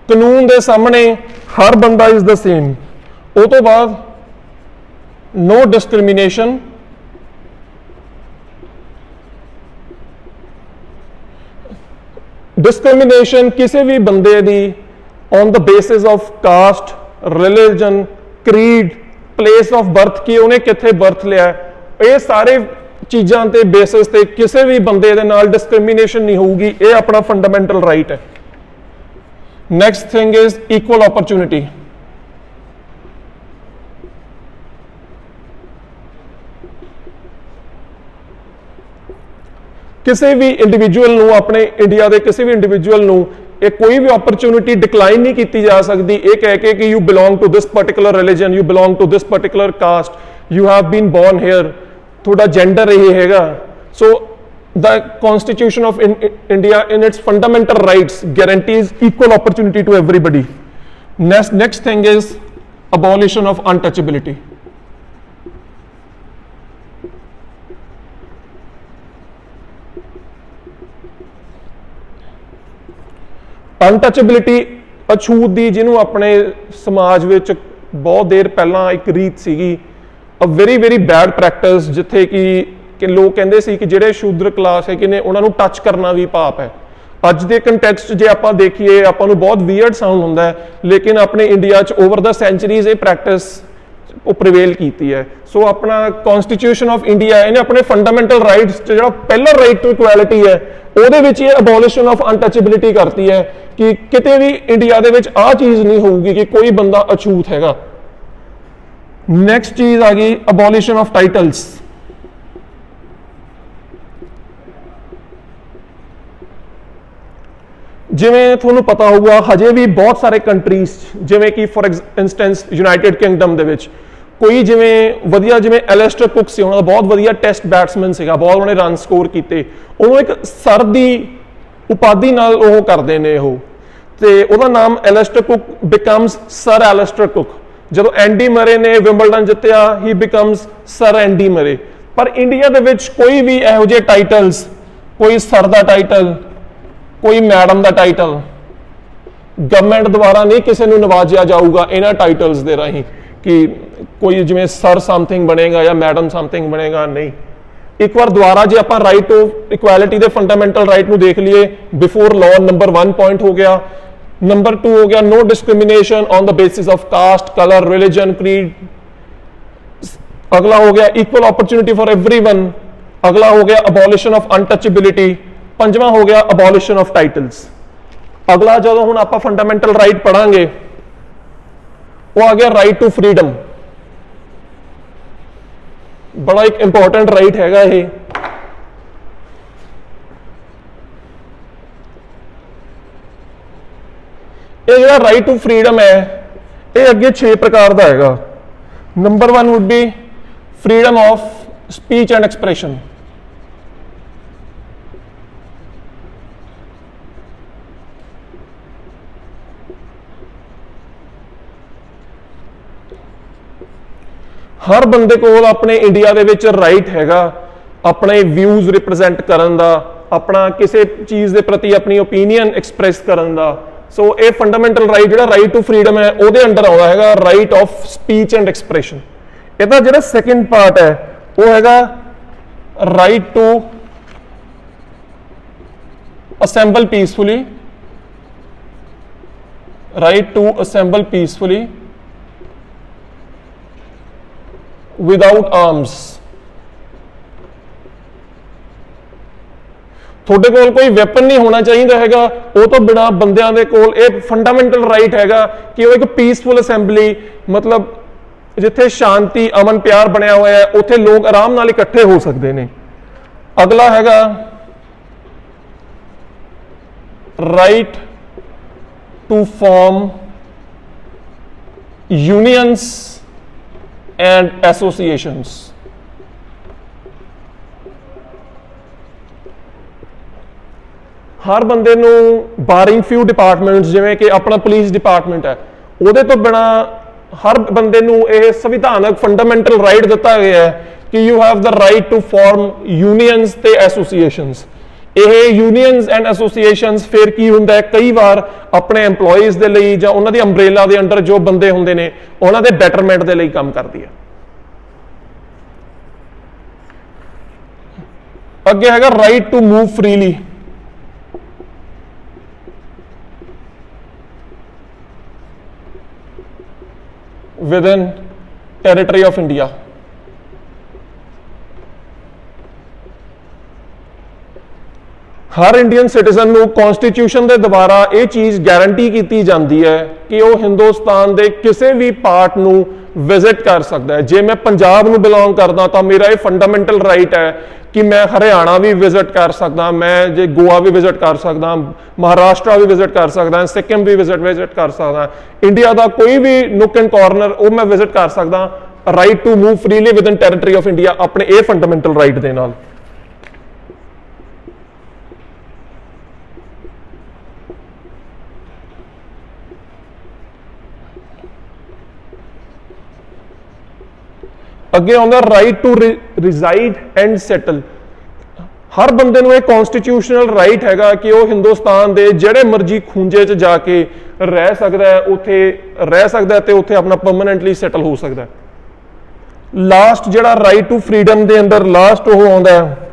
कानून दे सामने हर बंदा इज द सेम। उस तो बाद नो डिस्क्रिमिनेशन, डिस्क्रिमिनेशन किसी भी बंदे दी on the basis of caste, religion, creed, place of birth की उन्हें किथे बर्थ लिया, ये सारे चीज़ों के बेसिस ते किसी भी बंदे दे नाल डिस्क्रिमिनेशन नहीं होगी। ये अपना फंडामेंटल राइट है। Next thing is equal opportunity. किसी भी इंडिविजुअल नूं, अपने इंडिया के किसी भी इंडिविजुअल नूं ਇਹ ਕੋਈ ਵੀ ਓਪਰਚੁਨਿਟੀ ਡਿਕਲਾਈਨ ਨਹੀਂ ਕੀਤੀ ਜਾ ਸਕਦੀ ਇਹ ਕਹਿ ਕੇ ਕਿ you belong to this particular religion, you belong to this particular caste, you have been born here, ਤੁਹਾਡਾ ਜੈਂਡਰ ਇਹ ਹੈਗਾ। So the constitution of India in its fundamental rights guarantees equal opportunity to everybody. next thing is abolition of untouchability. Untouchability ਅਛੂਤ ਦੀ ਜਿਹਨੂੰ ਆਪਣੇ ਸਮਾਜ ਵਿੱਚ ਬਹੁਤ ਦੇਰ ਪਹਿਲਾਂ ਇੱਕ ਰੀਤ ਸੀਗੀ, ਅ ਵੈਰੀ ਬੈਡ ਪ੍ਰੈਕਟਿਸ, ਜਿੱਥੇ ਕਿ ਲੋਕ ਕਹਿੰਦੇ ਸੀ ਕਿ ਜਿਹੜੇ ਸ਼ੂਦਰ ਕਲਾਸ ਹੈਗੇ ਨੇ ਉਹਨਾਂ ਨੂੰ ਟੱਚ ਕਰਨਾ ਵੀ ਪਾਪ ਹੈ। ਅੱਜ ਦੇ ਕੰਟੈਕਸਟ ਜੇ ਆਪਾਂ ਦੇਖੀਏ ਆਪਾਂ ਨੂੰ ਬਹੁਤ ਵੀਅਰਡ ਸਾਊਂਡ ਹੁੰਦਾ ਹੈ, ਲੇਕਿਨ ਆਪਣੇ ਇੰਡੀਆ 'ਚ ਓਵਰ ਦਾ ਸੈਂਚਰੀਜ਼ ਇਹ ਪ੍ਰੈਕਟਿਸ ਉਹ ਪ੍ਰੀਵੇਲ ਕੀਤੀ ਹੈ। ਸੋ ਆਪਣਾ ਕਨਸਟੀਟਿਊਸ਼ਨ ਆਫ ਇੰਡੀਆ ਇਹਨੇ ਆਪਣੇ ਫੰਡਾਮੈਂਟਲ ਰਾਈਟਸ 'ਚ ਜਿਹੜਾ ਪਹਿਲਾ ਰਾਈਟ ਟੂ ਇਕੁਐਲਿਟੀ ਹੈ ਉਹਦੇ ਵਿੱਚ ਇਹ ਅਬੋਲਿਸ਼ਨ ਆਫ ਅਨਟੱਚੇਬਿਲਿਟੀ ਕਰਤੀ ਹੈ ਕਿ ਕਿਤੇ ਵੀ ਇੰਡੀਆ ਦੇ ਵਿੱਚ ਆਹ ਚੀਜ਼ ਨਹੀਂ ਹੋਊਗੀ ਕਿ ਕੋਈ ਬੰਦਾ ਅਛੂਤ ਹੈਗਾ। ਨੈਕਸਟ ਚੀਜ਼ ਆ ਗਈ ਅਬੋਲਿਸ਼ਨ ਆਫ ਟਾਈਟਲਸ। ਜਿਵੇਂ ਤੁਹਾਨੂੰ ਪਤਾ ਹੋਊਗਾ ਹਜੇ ਵੀ ਬਹੁਤ ਸਾਰੇ ਕੰਟਰੀਜ਼ ਜਿਵੇਂ ਕਿ ਫॉर ਇੰਸਟੈਂਸ ਯੂਨਾਈਟਿਡ ਕਿੰਗਡਮ ਦੇ ਵਿੱਚ ਕੋਈ ਜਿਵੇਂ ਵਧੀਆ ਜਿਵੇਂ ਐਲਿਸਟਰ ਕੁੱਕ ਸੀ, ਉਹਨਾਂ ਦਾ ਬਹੁਤ ਵਧੀਆ ਟੈਸਟ ਬੈਟਸਮੈਨ ਸੀਗਾ, ਬਹੁਤ ਉਹਨੇ ਰਨ ਸਕੋਰ ਕੀਤੇ, ਉਹਨੂੰ ਇੱਕ ਸਰ ਦੀ ਉਪਾਧੀ ਨਾਲ ਉਹ ਕਰਦੇ ਨੇ ਉਹ, ਤੇ ਉਹਦਾ ਨਾਮ Allister cook becomes sir Allister cook. ਜਦੋਂ ਐਂਡੀ ਮਰੇ ਨੇ ਵਿੰਬਲਡਨ ਜਿੱਤਿਆ, ਹੀ ਬਿਕਮਸ ਸਰ ਐਂਡੀ ਮਰੇ। ਪਰ ਇੰਡੀਆ ਦੇ ਵਿੱਚ ਕੋਈ ਵੀ ਇਹੋ ਜਿਹੇ ਟਾਈਟਲਸ, ਕੋਈ ਸਰ ਦਾ ਟਾਈਟਲ, ਕੋਈ ਮੈਡਮ ਦਾ ਟਾਈਟਲ ਗਵਰਨਮੈਂਟ ਦੁਆਰਾ ਨਹੀਂ ਕਿਸੇ ਨੂੰ ਨਵਾਜਿਆ ਜਾਊਗਾ ਇਹਨਾਂ ਟਾਈਟਲਸ ਦੇ ਰਾਹੀਂ ਕਿ ਕੋਈ ਜਿਵੇਂ ਸਰ ਸਮਥਿੰਗ ਬਣੇਗਾ ਜਾਂ ਮੈਡਮ ਸਮਥਿੰਗ ਬਣੇਗਾ, ਨਹੀਂ। ਇੱਕ ਵਾਰ ਦੁਆਰਾ ਜੇ ਆਪਾਂ ਰਾਈਟ ਆਫ ਇਕੁਐਲਿਟੀ ਦੇ ਫੰਡਾਮੈਂਟਲ ਰਾਈਟ ਨੂੰ ਦੇਖ ਲਈਏ, ਬਿਫੋਰ ਲਾਅ ਨੰਬਰ 1 ਪੁਆਇੰਟ ਹੋ ਗਿਆ। ਨੰਬਰ 2 ਹੋ ਗਿਆ no discrimination on the basis of caste, color, religion, creed। अगला हो गया equal opportunity for everyone। अगला हो गया abolition of untouchability। पंजवां हो गया abolition of titles। अगला जो हुण आपां फंडामेंटल राइट पढ़ांगे वो आ गया राइट टू फ्रीडम। बड़ा एक इंपॉर्टेंट राइट हैगा ये। ये जो राइट टू फ्रीडम है ये अगे 6 प्रकार का हैगा। Number 1 would be freedom of speech and expression. हर बंदे को अपने इंडिया दे विच राइट हैगा अपने व्यूज रिप्रेजेंट करन दा, अपना किसी चीज़ के प्रति अपनी ओपीनियन एक्सप्रैस करन दा। सो ये फंडामेंटल राइट जो राइट टू फ्रीडम है वो अंडर आता है right of speech and expression. ਇਹਦਾ ਜਿਹੜਾ ਸੈਕੰਡ ਪਾਰਟ ਹੈ ਉਹ ਹੈਗਾ right to assemble peacefully. Right to assemble peacefully without arms. ਤੁਹਾਡੇ ਕੋਲ ਕੋਈ ਵੈਪਨ ਨਹੀਂ ਹੋਣਾ ਚਾਹੀਦਾ ਹੈਗਾ, ਉਹ ਤੋਂ ਬਿਨਾ ਬੰਦਿਆਂ ਦੇ ਕੋਲ ਇਹ ਫੰਡਾਮੈਂਟਲ ਰਾਈਟ ਹੈਗਾ ਕਿ ਉਹ ਇੱਕ ਪੀਸਫੁਲ ਅਸੈਂਬਲੀ, मतलब जिथे शांति अमन प्यार बनया हुआ है उत्थे लोग आराम नाल इकट्ठे हो सकते हैं। अगला हैगा right to form unions and associations. हर बंदे नूं बारिंग फ्यू डिपार्टमेंट्स जिवें कि अपना पुलिस डिपार्टमेंट है, उहदे तो बिना हर बंदे नूं यह संविधानक फंडामेंटल राइट दिता गया है कि you have the right to form unions ते एसोसिएशंस। यह यूनियंस एंड एसोसिएशंस फिर की हुंदा है कई बार अपने एम्पलॉयज़ दे लई जां उन्हां दी अंब्रेला दे अंडर जो बंदे हुंदे ने उन्हां दे बैटरमेंट दे लई काम करदी है। अगे हैगा right to move freely. within territory of India। हर इंडियन सिटीजन ਨੂੰ कॉन्स्टिट्यूशन ਦੇ ਦੁਆਰਾ ਇਹ ਚੀਜ਼ ਗਾਰੰਟੀ ਕੀਤੀ ਜਾਂਦੀ ਹੈ ਕਿ ਉਹ ਹਿੰਦੁਸਤਾਨ ਦੇ ਕਿਸੇ ਵੀ ਪਾਰਟ ਨੂੰ ਵਿਜ਼ਿਟ ਕਰ ਸਕਦਾ ਹੈ। ਜੇ ਮੈਂ ਪੰਜਾਬ ਨੂੰ ਬਿਲੋਂਗ ਕਰਦਾ ਤਾਂ ਮੇਰਾ ਇਹ ਫੰਡਾਮੈਂਟਲ ਰਾਈਟ ਹੈ कि मैं हरियाणा भी विजिट कर सकता, मैं जे गोवा भी विजिट कर सकता, महाराष्ट्र भी विजिट कर सकता, सिक्किम भी विजिट कर सकता, इंडिया का कोई भी नुक एंड कॉर्नर वो मैं विजिट कर सकता। Right to move freely within territory of India अपने ये फंडामेंटल राइट दे नाल। अगे आउंदा right to reside and settle. हर बंदे नूं कॉन्स्टिट्यूशनल राइट हैगा कि वह हिंदुस्तान के जिहड़े मर्जी खूंजे च जाके रह सकता है, उत्थे रह सकता है, उत्थे अपना परमानेंटली सैटल हो सकता है। लास्ट जिहड़ा राइट टू फ्रीडम के अंदर लास्ट वो आउंदा है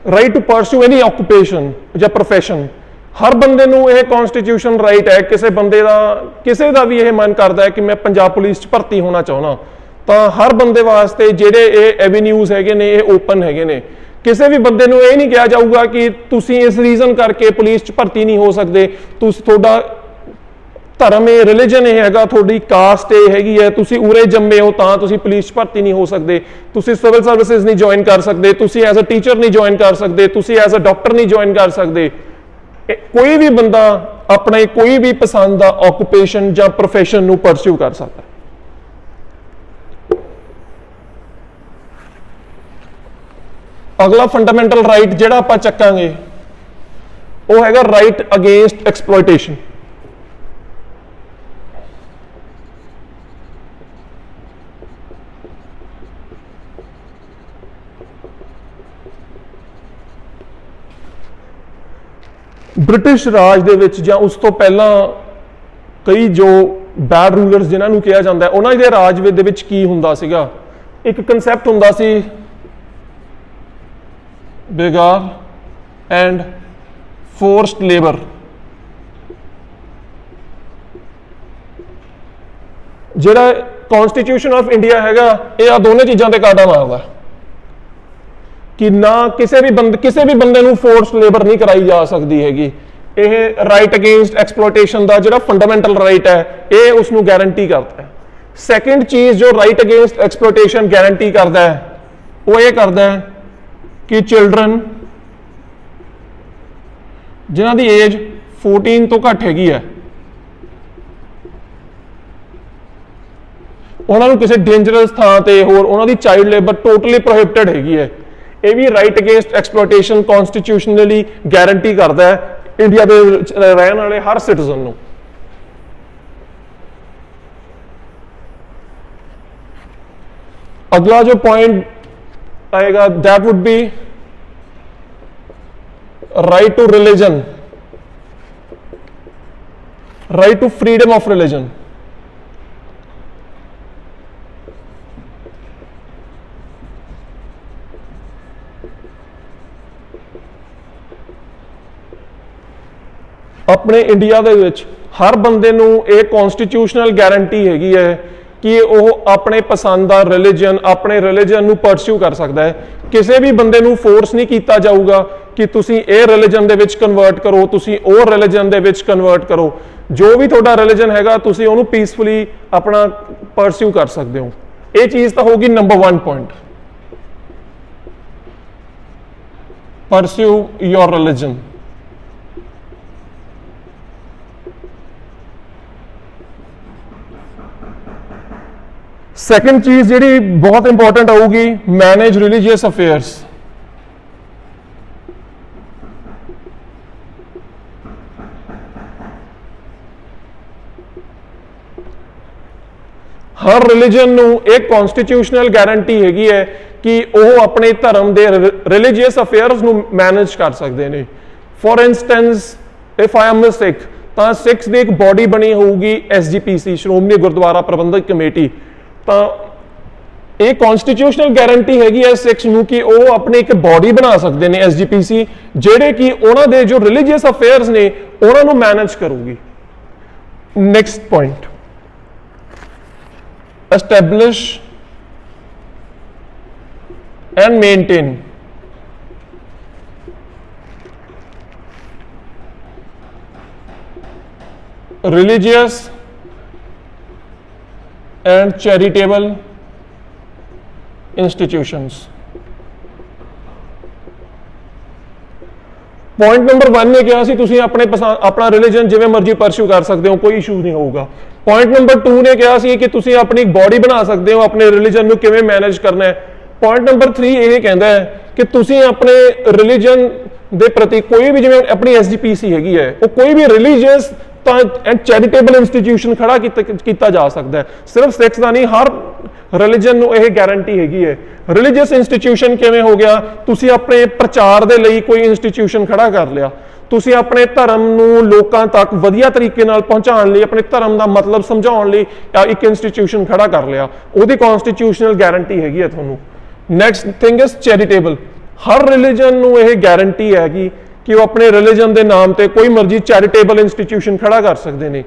right to pursue any occupation या प्रोफैशन। हर बंदे नूं यह कॉन्स्टिट्यूशन राइट है, किसी का भी यह मन करता है कि मैं पंजाब पुलिस भर्ती होना चाहना, तो हर बंदे वास्ते जेडे ये एवेन्यूज़ हैगे ने ये ओपन हैगे ने। किसी भी बंदे नूं ये नहीं कहा जाऊगा कि तुसीं इस रीजन करके पुलिस भर्ती नहीं हो सकते, तुहाडा ਧਰਮ ਇਹ ਰਿਲੀਜਨ ਇਹ ਹੈਗਾ, ਤੁਹਾਡੀ ਕਾਸਟ ਇਹ ਹੈਗੀ ਹੈ, ਤੁਸੀਂ ਉਰੇ ਜੰਮੇ ਹੋ ਤਾਂ ਤੁਸੀਂ ਪੁਲਿਸ 'ਚ ਭਰਤੀ ਨਹੀਂ ਹੋ ਸਕਦੇ, ਤੁਸੀਂ ਸਿਵਲ ਸਰਵਿਸਿਜ਼ ਨਹੀਂ ਜੁਆਇਨ ਕਰ ਸਕਦੇ, ਤੁਸੀਂ ਐਜ਼ ਅ ਟੀਚਰ ਨਹੀਂ ਜੁਆਇਨ ਕਰ ਸਕਦੇ, ਤੁਸੀਂ ਐਜ਼ ਅ ਡਾਕਟਰ ਨਹੀਂ ਜੁਆਇਨ ਕਰ ਸਕਦੇ। ਕੋਈ ਵੀ ਬੰਦਾ ਆਪਣੇ ਕੋਈ ਵੀ ਪਸੰਦ ਦਾ ਆਕੂਪੇਸ਼ਨ ਜਾਂ ਪ੍ਰੋਫੈਸ਼ਨ ਨੂੰ ਪਰਸਿਊ ਕਰ ਸਕਦਾ। ਅਗਲਾ ਫੰਡਾਮੈਂਟਲ ਰਾਈਟ ਜਿਹੜਾ ਆਪਾਂ ਚੱਕਾਂਗੇ ਉਹ ਹੈਗਾ ਰਾਈਟ ਅਗੇਂਸਟ ਐਕਸਪਲੋਇਟੇਸ਼ਨ। ਬ੍ਰਿਟਿਸ਼ ਰਾਜ ਦੇ ਵਿੱਚ ਜਾਂ ਉਸ ਤੋਂ ਪਹਿਲਾਂ ਕਈ ਜੋ ਬੈਡ ਰੂਲਰਸ ਜਿਨ੍ਹਾਂ ਨੂੰ ਕਿਹਾ ਜਾਂਦਾ, ਉਹਨਾਂ ਦੇ ਰਾਜ ਦੇ ਵਿੱਚ ਕੀ ਹੁੰਦਾ ਸੀਗਾ, ਇੱਕ ਕਨਸੈਪਟ ਹੁੰਦਾ ਸੀ ਬੇਗਾਰ ਐਂਡ ਫੋਰਸਡ ਲੇਬਰ। ਜਿਹੜਾ ਕਨਸਟੀਟਿਊਸ਼ਨ ਆਫ ਇੰਡੀਆ ਹੈਗਾ ਇਹ ਆ ਦੋਨੇ ਚੀਜ਼ਾਂ ਤੇ ਕਾਟਾ ਮਾਰਦਾ ਕਿ ਨਾ ਕਿਸੇ ਵੀ ਬੰਦੇ ਨੂੰ ਫੋਰਸਡ ਲੇਬਰ ਨਹੀਂ ਕਰਾਈ ਜਾ ਸਕਦੀ ਹੈਗੀ। ਇਹ ਰਾਈਟ ਅਗੇਂਸਟ ਐਕਸਪਲੋਇਟੇਸ਼ਨ ਦਾ ਜਿਹੜਾ ਫੰਡਾਮੈਂਟਲ ਰਾਈਟ ਹੈ ਇਹ ਉਸ ਨੂੰ ਗਾਰੰਟੀ ਕਰਦਾ ਹੈ। ਸੈਕੰਡ ਚੀਜ਼ ਜੋ ਰਾਈਟ ਅਗੇਂਸਟ ਐਕਸਪਲੋਇਟੇਸ਼ਨ ਗਾਰੰਟੀ ਕਰਦਾ ਹੈ ਉਹ ਇਹ ਕਰਦਾ ਹੈ ਕਿ ਚਿਲਡਰਨ ਜਿਨ੍ਹਾਂ ਦੀ ਏਜ 14 ਤੋਂ ਘੱਟ ਹੈਗੀ ਹੈ ਉਹਨਾਂ ਨੂੰ ਕਿਸੇ ਡੇਂਜਰਸ ਥਾਂ ਤੇ ਹੋਰ ਉਹਨਾਂ ਦੀ ਚਾਈਲਡ ਲੇਬਰ ਟੋਟਲੀ ਪ੍ਰੋਹਿਬਿਟਡ ਹੈਗੀ ਹੈ। ਇਹ ਵੀ right against exploitation constitutionally guarantee ਕਰਦਾ ਹੈ ਇੰਡੀਆ ਦੇ ਰਹਿਣ ਵਾਲੇ ਹਰ ਸਿਟੀਜ਼ਨ ਨੂੰ। ਅਗਲਾ ਜੋ ਪੁਆਇੰਟ ਆਏਗਾ that would be right to religion, right to freedom of religion। ਆਪਣੇ ਇੰਡੀਆ ਦੇ ਵਿੱਚ ਹਰ ਬੰਦੇ ਨੂੰ ਇਹ ਕਨਸਟੀਟਿਊਸ਼ਨਲ ਗਾਰੰਟੀ ਹੈਗੀ ਹੈ ਕਿ ਉਹ ਆਪਣੇ ਪਸੰਦ ਦਾ ਰਿਲੀਜਨ ਆਪਣੇ ਰਿਲੀਜਨ ਨੂੰ ਪਰਸਿਊ ਕਰ ਸਕਦਾ ਹੈ। ਕਿਸੇ ਵੀ ਬੰਦੇ ਨੂੰ ਫੋਰਸ ਨਹੀਂ ਕੀਤਾ ਜਾਊਗਾ ਕਿ ਤੁਸੀਂ ਇਹ ਰਿਲੀਜਨ ਦੇ ਵਿੱਚ ਕਨਵਰਟ ਕਰੋ, ਤੁਸੀਂ ਉਹ ਰਿਲੀਜਨ ਦੇ ਵਿੱਚ ਕਨਵਰਟ ਕਰੋ। ਜੋ ਵੀ ਤੁਹਾਡਾ ਰਿਲੀਜਨ ਹੈਗਾ ਤੁਸੀਂ ਉਹਨੂੰ ਪੀਸਫੁਲੀ ਆਪਣਾ ਪਰਸਿਊ ਕਰ ਸਕਦੇ ਹੋ। ਇਹ ਚੀਜ਼ ਤਾਂ ਹੋਗੀ ਨੰਬਰ 1 ਪੁਆਇੰਟ, ਪਰਸਿਊ ਯੋਰ ਰਿਲੀਜਨ। ਸੈਕੰਡ ਚੀਜ਼ ਜਿਹੜੀ ਬਹੁਤ ਇੰਪੋਰਟੈਂਟ ਆਊਗੀ, ਮੈਨੇਜ ਰਿਲੀਜੀਅਸ ਅਫੇਅਰਸ। ਹਰ ਰਿਲੀਜਨ ਨੂੰ ਇੱਕ ਕਨਸਟੀਟਿਊਸ਼ਨਲ ਗਾਰੰਟੀ ਹੈਗੀ ਹੈ ਕਿ ਉਹ ਆਪਣੇ ਧਰਮ ਦੇ ਰਿਲੀਜੀਅਸ ਅਫੇਅਰਸ ਨੂੰ ਮੈਨੇਜ ਕਰ ਸਕਦੇ ਨੇ। For instance if I am a Sikh ਤਾਂ ਸਿੱਖਸ ਦੀ ਇੱਕ ਬਾਡੀ ਬਣੀ ਹੋਊਗੀ SGPC, ਸ਼੍ਰੋਮਣੀ ਗੁਰਦੁਆਰਾ ਪ੍ਰਬੰਧਕ ਕਮੇਟੀ। ਤਾਂ ਇਹ ਕਨਸਟੀਟਿਊਸ਼ਨਲ ਗਾਰੰਟੀ ਹੈਗੀ ਹੈ ਸਿੱਖਸ ਨੂੰ ਕਿ ਉਹ ਆਪਣੀ ਇੱਕ ਬਾਡੀ ਬਣਾ ਸਕਦੇ ਨੇ SGPC, ਜਿਹੜੇ ਕਿ ਉਹਨਾਂ ਦੇ ਜੋ ਰਿਲੀਜੀਅਸ ਅਫੇਅਰਸ ਨੇ ਉਹਨਾਂ ਨੂੰ ਮੈਨੇਜ ਕਰੂਗੀ। Next point, establish and maintain religious and charitable institutions। Point number 1 ਨੇ ਕਿਹਾ ਸੀ ਤੁਸੀਂ ਆਪਣਾ ਰਿਲੀਜਨ ਜਿਵੇਂ ਮਰਜ਼ੀ ਪਰਸਿਊ ਕਰ ਸਕਦੇ ਹੋ, ਕੋਈ ਇਸ਼ੂ ਨਹੀਂ ਹੋਊਗਾ। ਪੁਆਇੰਟ ਨੰਬਰ 2 ਨੇ ਕਿਹਾ ਸੀ ਕਿ ਤੁਸੀਂ ਆਪਣੀ ਬਾਡੀ ਬਣਾ ਸਕਦੇ ਹੋ, ਆਪਣੇ ਰਿਲੀਜਨ ਨੂੰ ਕਿਵੇਂ ਮੈਨੇਜ ਕਰਨਾ ਹੈ। ਪੁਆਇੰਟ ਨੰਬਰ 3 ਇਹ ਕਹਿੰਦਾ ਹੈ ਕਿ ਤੁਸੀਂ ਆਪਣੇ ਰਿਲੀਜਨ ਦੇ ਪ੍ਰਤੀ ਕੋਈ ਵੀ, ਜਿਵੇਂ ਆਪਣੀ SGPC ਹੈਗੀ ਹੈ, ਉਹ ਕੋਈ ਵੀ ਰਿਲੀਜੀਅਸ ਤਾਂ ਚੈਰੀਟੇਬਲ ਇੰਸਟੀਟਿਊਸ਼ਨ ਖੜਾ ਕੀਤਾ ਜਾ ਸਕਦਾ ਹੈ। ਸਿਰਫ ਸਿੱਖਸ ਦਾ ਨਹੀਂ, ਹਰ ਰਿਲੀਜਨ ਨੂੰ ਇਹ ਗਾਰੰਟੀ ਹੈਗੀ ਹੈ। ਰਿਲੀਜੀਅਸ ਇੰਸਟੀਟਿਊਸ਼ਨ ਕਿਵੇਂ ਹੋ ਗਿਆ, ਤੁਸੀਂ ਆਪਣੇ ਪ੍ਰਚਾਰ ਦੇ ਲਈ ਕੋਈ ਇੰਸਟੀਟਿਊਸ਼ਨ ਖੜਾ ਕਰ ਲਿਆ, ਤੁਸੀਂ ਆਪਣੇ ਧਰਮ ਨੂੰ ਲੋਕਾਂ ਤੱਕ ਵਧੀਆ ਤਰੀਕੇ ਨਾਲ ਪਹੁੰਚਾਉਣ ਲਈ, ਆਪਣੇ ਧਰਮ ਦਾ ਮਤਲਬ ਸਮਝਾਉਣ ਲਈ ਇੱਕ ਇੰਸਟੀਟਿਊਸ਼ਨ ਖੜਾ ਕਰ ਲਿਆ, ਉਹਦੀ ਕਨਸਟੀਟਿਊਸ਼ਨਲ ਗਾਰੰਟੀ ਹੈਗੀ ਹੈ ਤੁਹਾਨੂੰ। Next thing is charitable. ਹਰ ਰਿਲੀਜਨ ਨੂੰ ਇਹ ਗਾਰੰਟੀ ਹੈਗੀ ਕਿ ਉਹ ਆਪਣੇ ਰਿਲੀਜਨ ਦੇ ਨਾਮ ਤੇ ਕੋਈ ਮਰਜ਼ੀ ਚੈਰੀਟੇਬਲ ਇੰਸਟੀਟਿਊਸ਼ਨ ਖੜਾ ਕਰ ਸਕਦੇ ਨੇ।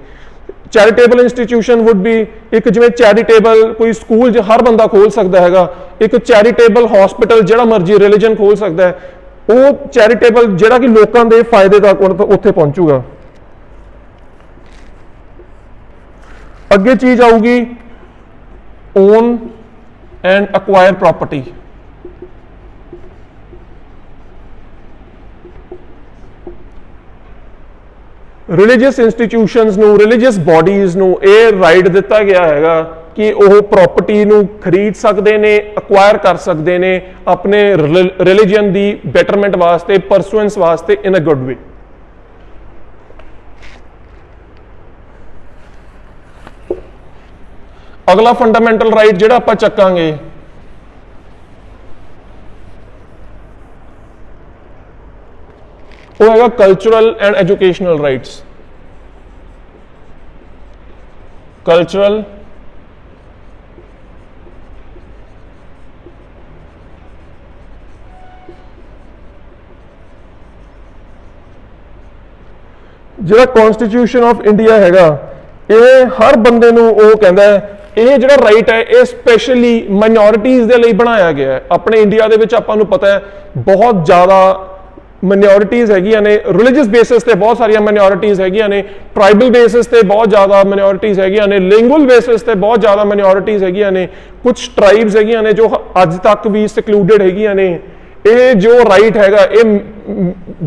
ਚੈਰੀਟੇਬਲ ਇੰਸਟੀਟਿਊਸ਼ਨ ਵੁੱਡ ਬੀ ਇੱਕ ਜਿਵੇਂ ਚੈਰੀਟੇਬਲ ਕੋਈ ਸਕੂਲ ਹਰ ਬੰਦਾ ਖੋਲ ਸਕਦਾ ਹੈਗਾ, ਇੱਕ ਚੈਰੀਟੇਬਲ ਹਸਪੀਟਲ ਜਿਹੜਾ ਮਰਜ਼ੀ ਰਿਲੀਜਨ ਖੋਲ ਸਕਦਾ ਹੈ, ਉਹ ਚੈਰੀਟੇਬਲ ਜਿਹੜਾ ਕਿ ਲੋਕਾਂ ਦੇ ਫਾਇਦੇ ਤੱਕ ਉੱਥੇ ਪਹੁੰਚੂਗਾ। ਅੱਗੇ ਚੀਜ਼ ਆਊਗੀ own and acquire property. Religious institutions ਨੂੰ, ਰਿਲੀਜੀਅਸ ਬੋਡੀਜ਼ ਨੂੰ ਇਹ ਰਾਈਟ ਦਿੱਤਾ ਗਿਆ ਹੈਗਾ ਕਿ ਉਹ ਪ੍ਰੋਪਰਟੀ ਨੂੰ ਖਰੀਦ ਸਕਦੇ ਨੇ, ਅਕਵਾਇਰ ਕਰ ਸਕਦੇ ਨੇ ਆਪਣੇ ਰਿਲੀਜੀਅਨ ਦੀ ਬੈਟਰਮੈਂਟ ਵਾਸਤੇ, ਪਰਸੂਐਂਸ ਵਾਸਤੇ ਇਨ ਅ ਗੁੱਡ ਵੇ। ਅਗਲਾ ਫੰਡਾਮੈਂਟਲ ਰਾਈਟ ਜਿਹੜਾ ਆਪਾਂ ਚੱਕਾਂਗੇ ਉਹ ਹੈਗਾ cultural and educational rights. Cultural ਜਿਹੜਾ ਕਨਸਟੀਟਿਊਸ਼ਨ ਆਫ ਇੰਡੀਆ ਹੈਗਾ ਇਹ ਹਰ ਬੰਦੇ ਨੂੰ ਉਹ ਕਹਿੰਦਾ ਹੈ ਇਹ ਜਿਹੜਾ ਰਾਈਟ ਹੈ ਇਹ ਸਪੈਸ਼ਲੀ ਮਾਈਨੋਰਿਟੀਜ਼ ਦੇ ਲਈ ਬਣਾਇਆ ਗਿਆ ਹੈ। ਆਪਣੇ ਇੰਡੀਆ ਦੇ ਵਿੱਚ ਆਪਾਂ ਨੂੰ ਪਤਾ ਹੈ ਬਹੁਤ ਜ਼ਿਆਦਾ ਮਾਈਨੋਰਿਟੀਜ਼ ਹੈਗੀਆਂ ਨੇ, ਰਿਲੀਜੀਅਸ ਬੇਸਿਸ ਤੇ ਬਹੁਤ ਸਾਰੀਆਂ ਮਾਈਨੋਰਿਟੀਜ਼ ਹੈਗੀਆਂ ਨੇ, ਟ੍ਰਾਈਬਲ ਬੇਸਿਸ ਤੇ ਬਹੁਤ ਜ਼ਿਆਦਾ ਮਾਈਨੋਰਿਟੀਜ਼ ਹੈਗੀਆਂ ਨੇ, ਲਿੰਗੁਅਲ ਬੇਸਿਸ ਤੇ ਬਹੁਤ ਜ਼ਿਆਦਾ ਮਾਈਨੋਰਿਟੀਜ਼ ਹੈਗੀਆਂ ਨੇ, ਕੁਝ ਟ੍ਰਾਈਬਸ ਹੈਗੀਆਂ ਨੇ ਜੋ ਅੱਜ ਤੱਕ ਵੀ ਸੈਕਲੂਡਡ ਹੈਗੀਆਂ ਨੇ। ਇਹ ਜੋ ਰਾਈਟ ਹੈਗਾ ਇਹ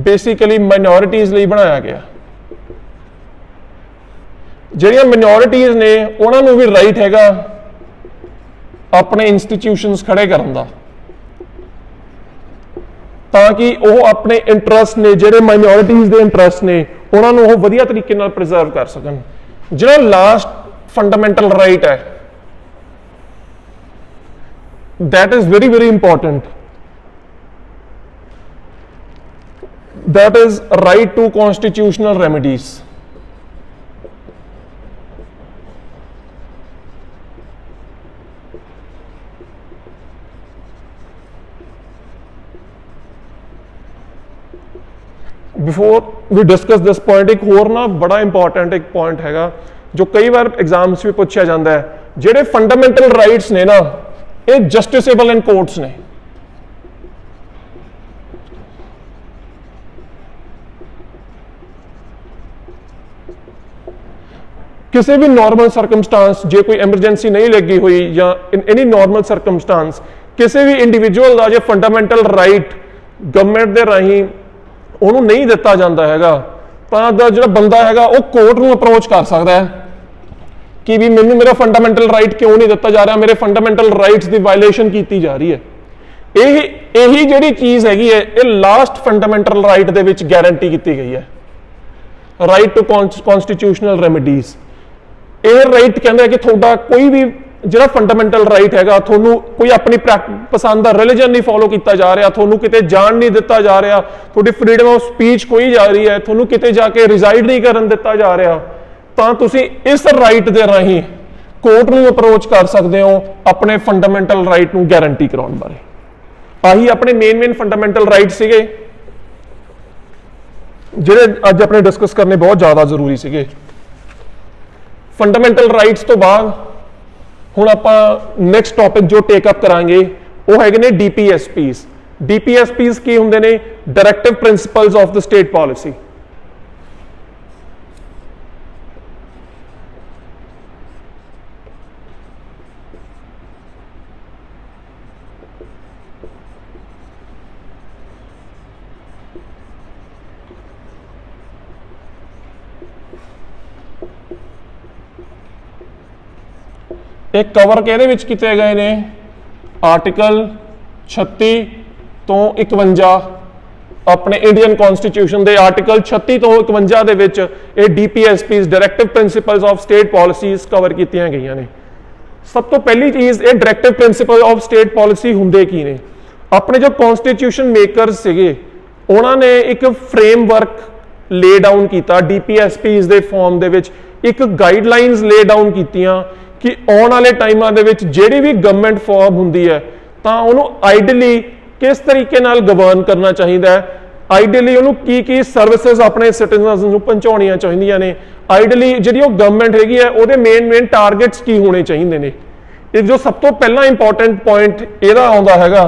ਬੇਸਿਕਲੀ ਮਾਈਨੋਰਿਟੀਜ਼ ਲਈ ਬਣਾਇਆ ਗਿਆ। ਜਿਹੜੀਆਂ ਮਾਈਨੋਰਿਟੀਜ਼ ਨੇ ਉਹਨਾਂ ਨੂੰ ਵੀ ਰਾਈਟ ਹੈਗਾ ਆਪਣੇ ਇੰਸਟੀਟਿਊਸ਼ਨਸ ਖੜੇ ਕਰਨ ਦਾ, ਤਾਂ ਕਿ ਉਹ ਆਪਣੇ ਇੰਟਰਸਟ ਨੇ, ਜਿਹੜੇ ਮਾਈਨੋਰਿਟੀਜ਼ ਦੇ ਇੰਟਰਸਟ ਨੇ, ਉਹਨਾਂ ਨੂੰ ਉਹ ਵਧੀਆ ਤਰੀਕੇ ਨਾਲ ਪ੍ਰੀਜ਼ਰਵ ਕਰ ਸਕਣ। ਜਿਹੜਾ ਲਾਸਟ ਫੰਡਾਮੈਂਟਲ ਰਾਈਟ ਹੈ that is very very important, that is right to constitutional remedies। Before we discuss this point ਇੱਕ ਹੋਰ ਨਾ ਬੜਾ ਇੰਪੋਰਟੈਂਟ ਇੱਕ ਪੁਆਇੰਟ ਹੈਗਾ ਜੋ ਕਈ ਵਾਰ ਐਗਜ਼ਾਮਸ ਵੀ ਪੁੱਛਿਆ ਜਾਂਦਾ ਹੈ। ਜਿਹੜੇ ਫੰਡਾਮੈਂਟਲ ਰਾਈਟਸ ਨੇ ਨਾ ਇਹ ਜਸਟਿਸੇਬਲ ਇਨ ਕੋਰਟਸ ਨੇ। ਕਿਸੇ ਵੀ ਨਾਰਮਲ ਸਰਕਮਸਟਾਂਸ, ਜੇ ਕੋਈ ਐਮਰਜੈਂਸੀ ਨਹੀਂ ਲੱਗੀ ਹੋਈ ਜਾਂ ਇਨ ਐਨੀ ਨਾਰਮਲ ਸਰਕਮਸਟਾਂਸ, ਕਿਸੇ ਵੀ ਇੰਡੀਵਿਜੂਅਲ ਦਾ ਜੇ ਫੰਡਾਮੈਂਟਲ ਰਾਈਟ ਗਵਰਨਮੈਂਟ ਦੇ ਰਾਹੀਂ ਉਹਨੂੰ ਨਹੀਂ ਦਿੱਤਾ ਜਾਂਦਾ ਹੈਗਾ ਤਾਂ ਜਿਹੜਾ ਬੰਦਾ ਹੈਗਾ ਉਹ ਕੋਰਟ ਨੂੰ ਅਪਰੋਚ ਕਰ ਸਕਦਾ ਹੈ ਕਿ ਵੀ ਮੈਨੂੰ ਮੇਰਾ ਫੰਡਾਮੈਂਟਲ ਰਾਈਟ ਕਿਉਂ ਨਹੀਂ ਦਿੱਤਾ ਜਾ ਰਿਹਾ, ਮੇਰੇ ਫੰਡਾਮੈਂਟਲ ਰਾਈਟਸ ਦੀ ਵਾਇਲੇਸ਼ਨ ਕੀਤੀ ਜਾ ਰਹੀ ਹੈ। ਇਹੀ ਜਿਹੜੀ ਚੀਜ਼ ਹੈਗੀ ਹੈ ਇਹ ਲਾਸਟ ਫੰਡਾਮੈਂਟਲ ਰਾਈਟ ਦੇ ਵਿੱਚ ਗਾਰੰਟੀ ਕੀਤੀ ਗਈ ਹੈ, ਰਾਈਟ ਟੂ ਕਨਸਟੀਟਿਊਸ਼ਨਲ ਰੈਮੀਡੀਜ਼। ਇਹ ਰਾਈਟ ਕਹਿੰਦਾ ਹੈ ਕਿ ਤੁਹਾਡਾ ਕੋਈ ਵੀ ਜਿਹੜਾ ਫੰਡਾਮੈਂਟਲ ਰਾਈਟ ਹੈਗਾ, ਤੁਹਾਨੂੰ ਕੋਈ ਆਪਣੀ ਪਸੰਦ ਦਾ ਰਿਲੀਜਨ ਨਹੀਂ ਫੋਲੋ ਕੀਤਾ ਜਾ ਰਿਹਾ, ਤੁਹਾਨੂੰ ਕਿਤੇ ਜਾਣ ਨਹੀਂ ਦਿੱਤਾ ਜਾ ਰਿਹਾ, ਤੁਹਾਡੀ ਫਰੀडम ਆਫ ਸਪੀਚ ਖੋਈ ਜਾ ਰਹੀ ਹੈ, ਤੁਹਾਨੂੰ ਕਿਤੇ ਜਾ ਕੇ ਰਿਜ਼ਾਈਡ ਨਹੀਂ ਕਰਨ ਦਿੱਤਾ ਜਾ ਰਿਹਾ, ਤਾਂ ਤੁਸੀਂ ਇਸ ਰਾਈਟ ਦੇ ਰਾਹੀਂ ਕੋਰਟ ਨੂੰ ਅਪਰੋਚ ਕਰ ਸਕਦੇ ਹੋ ਆਪਣੇ ਫੰਡਾਮੈਂਟਲ ਰਾਈਟ ਨੂੰ ਗਾਰੰਟੀ ਕਰਾਉਣ ਬਾਰੇ। ਆਹੀ ਆਪਣੇ ਮੇਨ ਫੰਡਾਮੈਂਟਲ ਰਾਈਟ ਸੀਗੇ ਜਿਹੜੇ ਅੱਜ ਆਪਣੇ ਡਿਸਕਸ ਕਰਨੇ ਬਹੁਤ ਜ਼ਿਆਦਾ ਜ਼ਰੂਰੀ ਸੀਗੇ। ਫੰਡਾਮੈਂਟਲ ਰਾਈਟਸ ਤੋਂ ਬਾਅਦ ਹੁਣ ਆਪਾਂ ਨੈਕਸਟ ਟੌਪਿਕ ਜੋ ਟੇਕ ਅਪ ਕਰਾਂਗੇ ਉਹ ਹੈਗੇ ਨੇ DPSPs। DPSPs ਕੀ ਹੁੰਦੇ ਨੇ? Directive principals of the state policy. ਇਹ ਕਵਰ ਕਿਹਦੇ ਵਿੱਚ ਕੀਤੇ ਗਏ ਨੇ? ਆਰਟੀਕਲ 36 ਤੋਂ 51 ਆਪਣੇ ਇੰਡੀਅਨ ਕਨਸਟੀਟਿਊਸ਼ਨ ਦੇ ਆਰਟੀਕਲ 36 ਤੋਂ 51 ਦੇ ਵਿੱਚ ਇਹ DPSPs directive principals of state policies cover ਕੀਤੀਆਂ ਗਈਆਂ ਨੇ। ਸਭ ਤੋਂ ਪਹਿਲੀ ਚੀਜ਼ ਇਹ directive principal of state policy ਹੁੰਦੇ ਕੀ ਨੇ? ਆਪਣੇ ਜੋ ਕਨਸਟੀਟਿਊਸ਼ਨ ਮੇਕਰਸ ਸੀਗੇ ਉਹਨਾਂ ਨੇ ਇੱਕ ਫਰੇਮਵਰਕ ਲੇ ਡਾਊਨ ਕੀਤਾ DPSPs ਦੇ ਫਾਰਮ ਦੇ ਵਿੱਚ, ਇੱਕ ਗਾਈਡਲਾਈਨਸ ਲੇ ਡਾਊਨ ਕੀਤੀਆਂ ਕਿ ਆਉਣ ਵਾਲੇ ਟਾਈਮਾਂ ਦੇ ਵਿੱਚ ਜਿਹੜੀ ਵੀ ਗਵਰਨਮੈਂਟ ਫਾਰਮ ਹੁੰਦੀ ਹੈ ਤਾਂ ਉਹਨੂੰ ਆਈਡੀਅਲੀ ਕਿਸ ਤਰੀਕੇ ਨਾਲ ਗਵਰਨ ਕਰਨਾ ਚਾਹੀਦਾ ਹੈ, ਆਈਡੀਅਲੀ ਉਹਨੂੰ ਕੀ ਸਰਵਿਸਿਜ਼ ਆਪਣੇ ਸਿਟੀਜ਼ਨਸ ਨੂੰ ਪਹੁੰਚਾਉਣੀਆਂ ਚਾਹੀਦੀਆਂ ਨੇ, ਆਈਡੀਅਲੀ ਜਿਹੜੀ ਉਹ ਗਵਰਨਮੈਂਟ ਹੈਗੀ ਹੈ ਉਹਦੇ ਮੇਨ ਟਾਰਗੇਟਸ ਕੀ ਹੋਣੇ ਚਾਹੀਦੇ ਨੇ। ਇਹ ਜੋ ਸਭ ਤੋਂ ਪਹਿਲਾਂ ਇੰਪੋਰਟੈਂਟ ਪੁਆਇੰਟ ਇਹਦਾ ਆਉਂਦਾ ਹੈਗਾ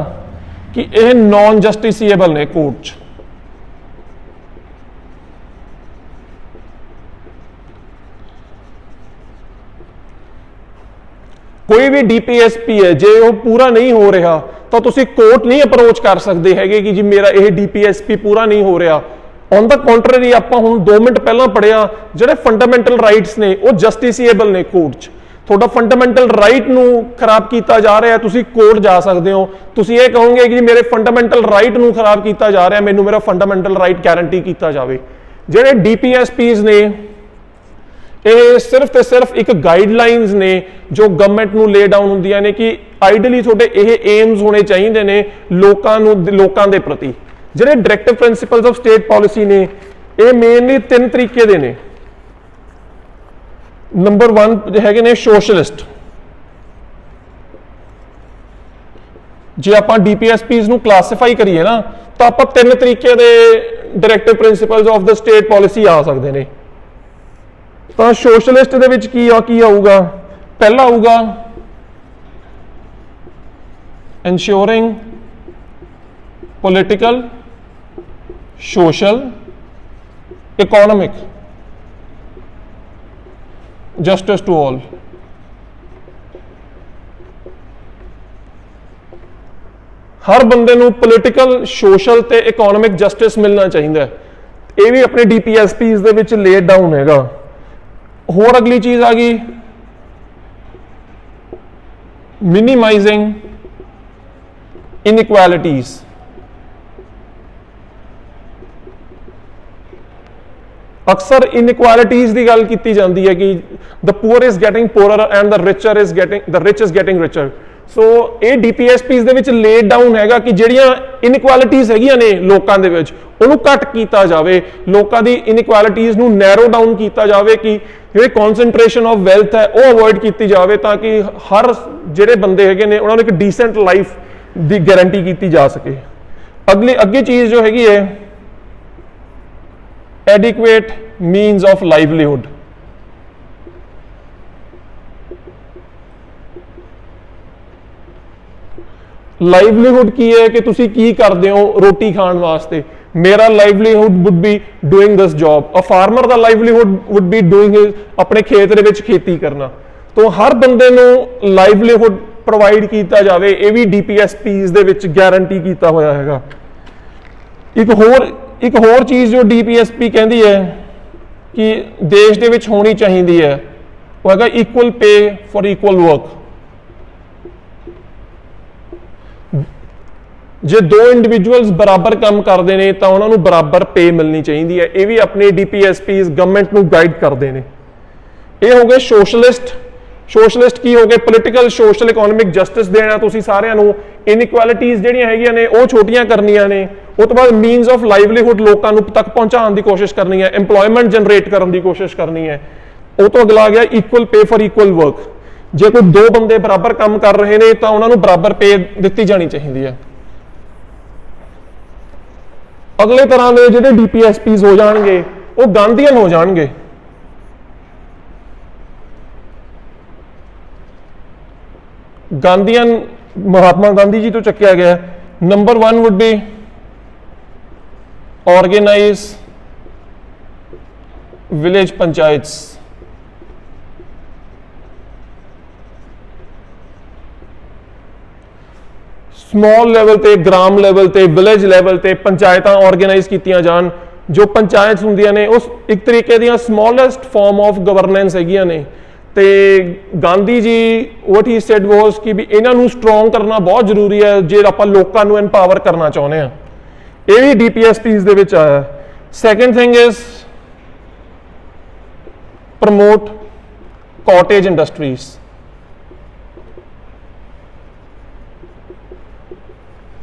ਕਿ ਇਹ ਨਾਨ ਜਸਟਿਸੀਏਬਲ ਨੇ ਕੋਰਟ 'ਚ। ਕੋਈ ਵੀ ਡੀਪੀਐਸਪੀ ਹੈ ਜੇ ਉਹ ਪੂਰਾ ਨਹੀਂ ਹੋ ਰਿਹਾ ਤਾਂ ਤੁਸੀਂ ਕੋਰਟ ਨਹੀਂ ਅਪਰੋਚ ਕਰ ਸਕਦੇ ਹੈਗੇ ਕਿ ਜੀ ਮੇਰਾ ਇਹ ਡੀਪੀਐਸਪੀ ਪੂਰਾ ਨਹੀਂ ਹੋ ਰਿਹਾ। ਔਨ ਦਾ ਕੰਟਰਰੀ ਆਪਾਂ ਹੁਣ 2 ਮਿੰਟ ਪਹਿਲਾਂ ਪੜਿਆ ਜਿਹੜੇ ਫੰਡਾਮੈਂਟਲ ਰਾਈਟਸ ਨੇ ਉਹ ਜਸਟਿਸੀਏਬਲ ਨੇ ਕੋਰਟ 'ਚ। ਤੁਹਾਡਾ ਫੰਡਾਮੈਂਟਲ ਰਾਈਟ ਨੂੰ ਖਰਾਬ ਕੀਤਾ ਜਾ ਰਿਹਾ, ਤੁਸੀਂ ਕੋਰਟ ਜਾ ਸਕਦੇ ਹੋ, ਤੁਸੀਂ ਇਹ ਕਹੋਗੇ ਕਿ ਮੇਰੇ ਫੰਡਾਮੈਂਟਲ ਰਾਈਟ ਨੂੰ ਖਰਾਬ ਕੀਤਾ ਜਾ ਰਿਹਾ, ਮੈਨੂੰ ਮੇਰਾ ਫੰਡਾਮੈਂਟਲ ਰਾਈਟ ਗਾਰੰਟੀ ਕੀਤਾ ਜਾਵੇ। ਜਿਹੜੇ ਡੀਪੀਐਸਪੀਜ਼ ਨੇ ਇਹ ਸਿਰਫ ਤੇ ਸਿਰਫ ਇੱਕ ਗਾਈਡਲਾਈਨਸ ਨੇ ਜੋ ਗਵਰਨਮੈਂਟ ਨੂੰ ਲੇ ਡਾਊਨ ਹੁੰਦੀਆਂ ਨੇ ਕਿ ਆਈਡੀਅਲੀ ਤੁਹਾਡੇ ਇਹ ਏਮਸ ਹੋਣੇ ਚਾਹੀਦੇ ਨੇ ਲੋਕਾਂ ਦੇ ਪ੍ਰਤੀ। ਜਿਹੜੇ directive principals of state policy ਨੇ ਇਹ ਮੇਨਲੀ 3 ਤਰੀਕੇ ਦੇ ਨੇ। ਨੰਬਰ 1 ਹੈਗੇ ਨੇ ਸੋਸ਼ਲਿਸਟ। ਜੇ ਆਪਾਂ ਡੀਪੀਐਸਪੀਜ਼ ਨੂੰ ਕਲਾਸੀਫਾਈ ਕਰੀਏ ਨਾ ਤਾਂ ਆਪਾਂ 3 ਤਰੀਕੇ ਦੇ directive principals of the state policy ਆ ਸਕਦੇ ਨੇ। ਤਾਂ ਸੋਸ਼ਲਿਸਟ ਦੇ ਵਿੱਚ ਕੀ ਆਊਗਾ? ਪਹਿਲਾ ਆਊਗਾ ensuring political, social, economic justice to all। ਹਰ ਬੰਦੇ ਨੂੰ ਪੋਲੀਟੀਕਲ, ਸੋਸ਼ਲ ਤੇ ਇਕਨੋਮਿਕ ਜਸਟਿਸ ਮਿਲਣਾ ਚਾਹੀਦਾ। ਇਹ ਵੀ ਆਪਣੇ ਡੀਪੀਐਸਪੀਜ਼ ਦੇ ਵਿੱਚ ਲੇਡ ਡਾਊਨ ਹੈਗਾ। ਹੋਰ ਅਗਲੀ ਚੀਜ਼ ਆ ਗਈ ਮਿਨੀਮਾਈਜ਼ਿੰਗ ਇਨਇਕੁਐਲਿਟੀਜ਼। ਅਕਸਰ ਇਨਇਕੁਐਲਿਟੀਜ਼ ਦੀ ਗੱਲ ਕੀਤੀ ਜਾਂਦੀ ਹੈ ਕਿ the poor is getting poorer and the rich is getting richer. So ਇਹ ਡੀਪੀਐਸਪੀਜ਼ ਦੇ ਵਿੱਚ ਲੇਡ ਡਾਊਨ ਹੈਗਾ ਕਿ ਜਿਹੜੀਆਂ ਇਨਇਕੁਐਲਿਟੀਜ਼ ਹੈਗੀਆਂ ਨੇ ਲੋਕਾਂ ਦੇ ਵਿੱਚ ਉਹਨੂੰ ਘੱਟ ਕੀਤਾ ਜਾਵੇ, ਲੋਕਾਂ ਦੀ ਇਨਇਕੁਐਲਿਟੀਜ਼ ਨੂੰ ਨੈਰੋ ਡਾਊਨ ਕੀਤਾ ਜਾਵੇ ਕਿ ਜਿਹੜੀ ਕਨਸੈਂਟ੍ਰੇਸ਼ਨ ਆਫ ਵੈਲਥ ਹੈ ਉਹ ਅਵੋਇਡ ਕੀਤੀ ਜਾਵੇ ਤਾਂ ਕਿ ਹਰ ਜਿਹੜੇ ਬੰਦੇ ਹੈਗੇ ਨੇ ਉਹਨਾਂ ਨੂੰ ਇੱਕ ਡੀਸੈਂਟ ਲਾਈਫ ਦੀ ਗਾਰੰਟੀ ਕੀਤੀ ਜਾ ਸਕੇ। ਅੱਗੇ ਚੀਜ਼ ਜੋ ਹੈਗੀ ਹੈ adequate means of livelihood. Livelihood ਕੀ ਹੈ ਕਿ ਤੁਸੀਂ ਕੀ ਕਰਦੇ ਹੋ ਰੋਟੀ ਖਾਣ ਵਾਸਤੇ। ਮੇਰਾ livelihood would be doing this job. A farmer ਦਾ ਲਾਈਵਲੀਹੁੱਡ ਵੁੱਡ ਬੀ ਡੂਇੰਗ ਆਪਣੇ ਖੇਤ ਦੇ ਵਿੱਚ ਖੇਤੀ ਕਰਨਾ। ਤੋਂ ਹਰ ਬੰਦੇ ਨੂੰ ਲਾਈਵਲੀਹੁੱਡ ਪ੍ਰੋਵਾਈਡ ਕੀਤਾ ਜਾਵੇ, ਇਹ ਵੀ ਡੀਪੀਐਸਪੀਜ਼ ਦੇ ਵਿੱਚ ਗਾਰੰਟੀ ਕੀਤਾ ਹੋਇਆ ਹੈਗਾ। ਇੱਕ ਹੋਰ ਚੀਜ਼ ਜੋ ਡੀਪੀਐਸਪੀ ਕਹਿੰਦੀ ਹੈ ਕਿ ਦੇਸ਼ ਦੇ ਵਿੱਚ ਹੋਣੀ ਚਾਹੀਦੀ ਹੈ ਉਹ ਹੈਗਾ equal pay for equal work. ਜੇ 2 ਇੰਡੀਵਿਜੂਅਲਸ ਬਰਾਬਰ ਕੰਮ ਕਰਦੇ ਨੇ ਤਾਂ ਉਹਨਾਂ ਨੂੰ ਬਰਾਬਰ ਪੇ ਮਿਲਣੀ ਚਾਹੀਦੀ ਹੈ। ਇਹ ਵੀ ਆਪਣੇ ਡੀਪੀਐਸਪੀਜ਼ ਗਵਰਨਮੈਂਟ ਨੂੰ ਗਾਈਡ ਕਰਦੇ ਨੇ। ਇਹ ਹੋ ਗਏ ਸੋਸ਼ਲਿਸਟ ਕੀ ਹੋ ਗਏ? ਪੋਲੀਟੀਕਲ, ਸੋਸ਼ਲ, ਇਕਨੋਮਿਕ ਜਸਟਿਸ ਦੇਣਾ ਤੁਸੀਂ ਸਾਰਿਆਂ ਨੂੰ। ਇਨਇਕੁਐਲਿਟੀਜ਼ ਜਿਹੜੀਆਂ ਹੈਗੀਆਂ ਨੇ ਉਹ ਛੋਟੀਆਂ ਕਰਨੀਆਂ ਨੇ। ਉਹ ਤੋਂ ਬਾਅਦ ਮੀਨਸ ਆਫ ਲਾਈਵਲੀਹੁੱਡ ਲੋਕਾਂ ਨੂੰ ਤੱਕ ਪਹੁੰਚਾਉਣ ਦੀ ਕੋਸ਼ਿਸ਼ ਕਰਨੀ ਹੈ, ਇੰਪਲੋਇਮੈਂਟ ਜਨਰੇਟ ਕਰਨ ਦੀ ਕੋਸ਼ਿਸ਼ ਕਰਨੀ ਹੈ। ਉਹ ਤੋਂ ਅਗਲਾ ਆ ਗਿਆ equal pay for equal work. ਜੇ ਕੋਈ 2 ਬੰਦੇ ਬਰਾਬਰ ਕੰਮ ਕਰ ਰਹੇ ਨੇ ਤਾਂ ਉਹਨਾਂ ਨੂੰ ਬਰਾਬਰ ਪੇ ਦਿੱਤੀ ਜਾਣੀ ਚਾਹੀਦੀ ਹੈ। ਅਗਲੇ ਤਰ੍ਹਾਂ ਦੇ ਜਿਹੜੇ ਡੀਪੀਐਸਪੀਜ਼ ਹੋ ਜਾਣਗੇ ਉਹ ਗਾਂਧੀਅਨ ਹੋ ਜਾਣਗੇ। ਗਾਂਧੀਅਨ ਮਹਾਤਮਾ ਗਾਂਧੀ ਜੀ ਤੋਂ ਚੱਕਿਆ ਗਿਆ। Number 1 wood B organize village panchayats। small level ਤੇ ਗ੍ਰਾਮ ਲੈਵਲ ਤੇ ਵਿਲੇਜ ਲੈਵਲ ਤੇ ਪੰਚਾਇਤਾਂ ਆਰਗੇਨਾਈਜ਼ ਕੀਤੀਆਂ ਜਾਣ। ਜੋ ਪੰਚਾਇਤ ਹੁੰਦੀਆਂ ਨੇ ਉਸ ਇੱਕ ਤਰੀਕੇ ਦੀਆਂ ਸਮੋਲੈਸਟ ਫਾਰਮ ਆਫ ਗਵਰਨੈਂਸ ਹੈਗੀਆਂ ਨੇ। ਤੇ Gandhi ji what he said was ਕਿ ਵੀ ਇਹਨਾਂ ਨੂੰ ਸਟਰੋਂਗ ਕਰਨਾ ਬਹੁਤ ਜ਼ਰੂਰੀ ਹੈ ਜੇ ਆਪਾਂ ਲੋਕਾਂ ਨੂੰ ਐਮਪਾਵਰ ਕਰਨਾ ਚਾਹੁੰਦੇ ਹਾਂ। ਇਹ ਵੀ ਡੀਪੀਐਸਪੀਜ਼ ਦੇ ਵਿੱਚ ਆਇਆ। Second thing is promote cottage industries.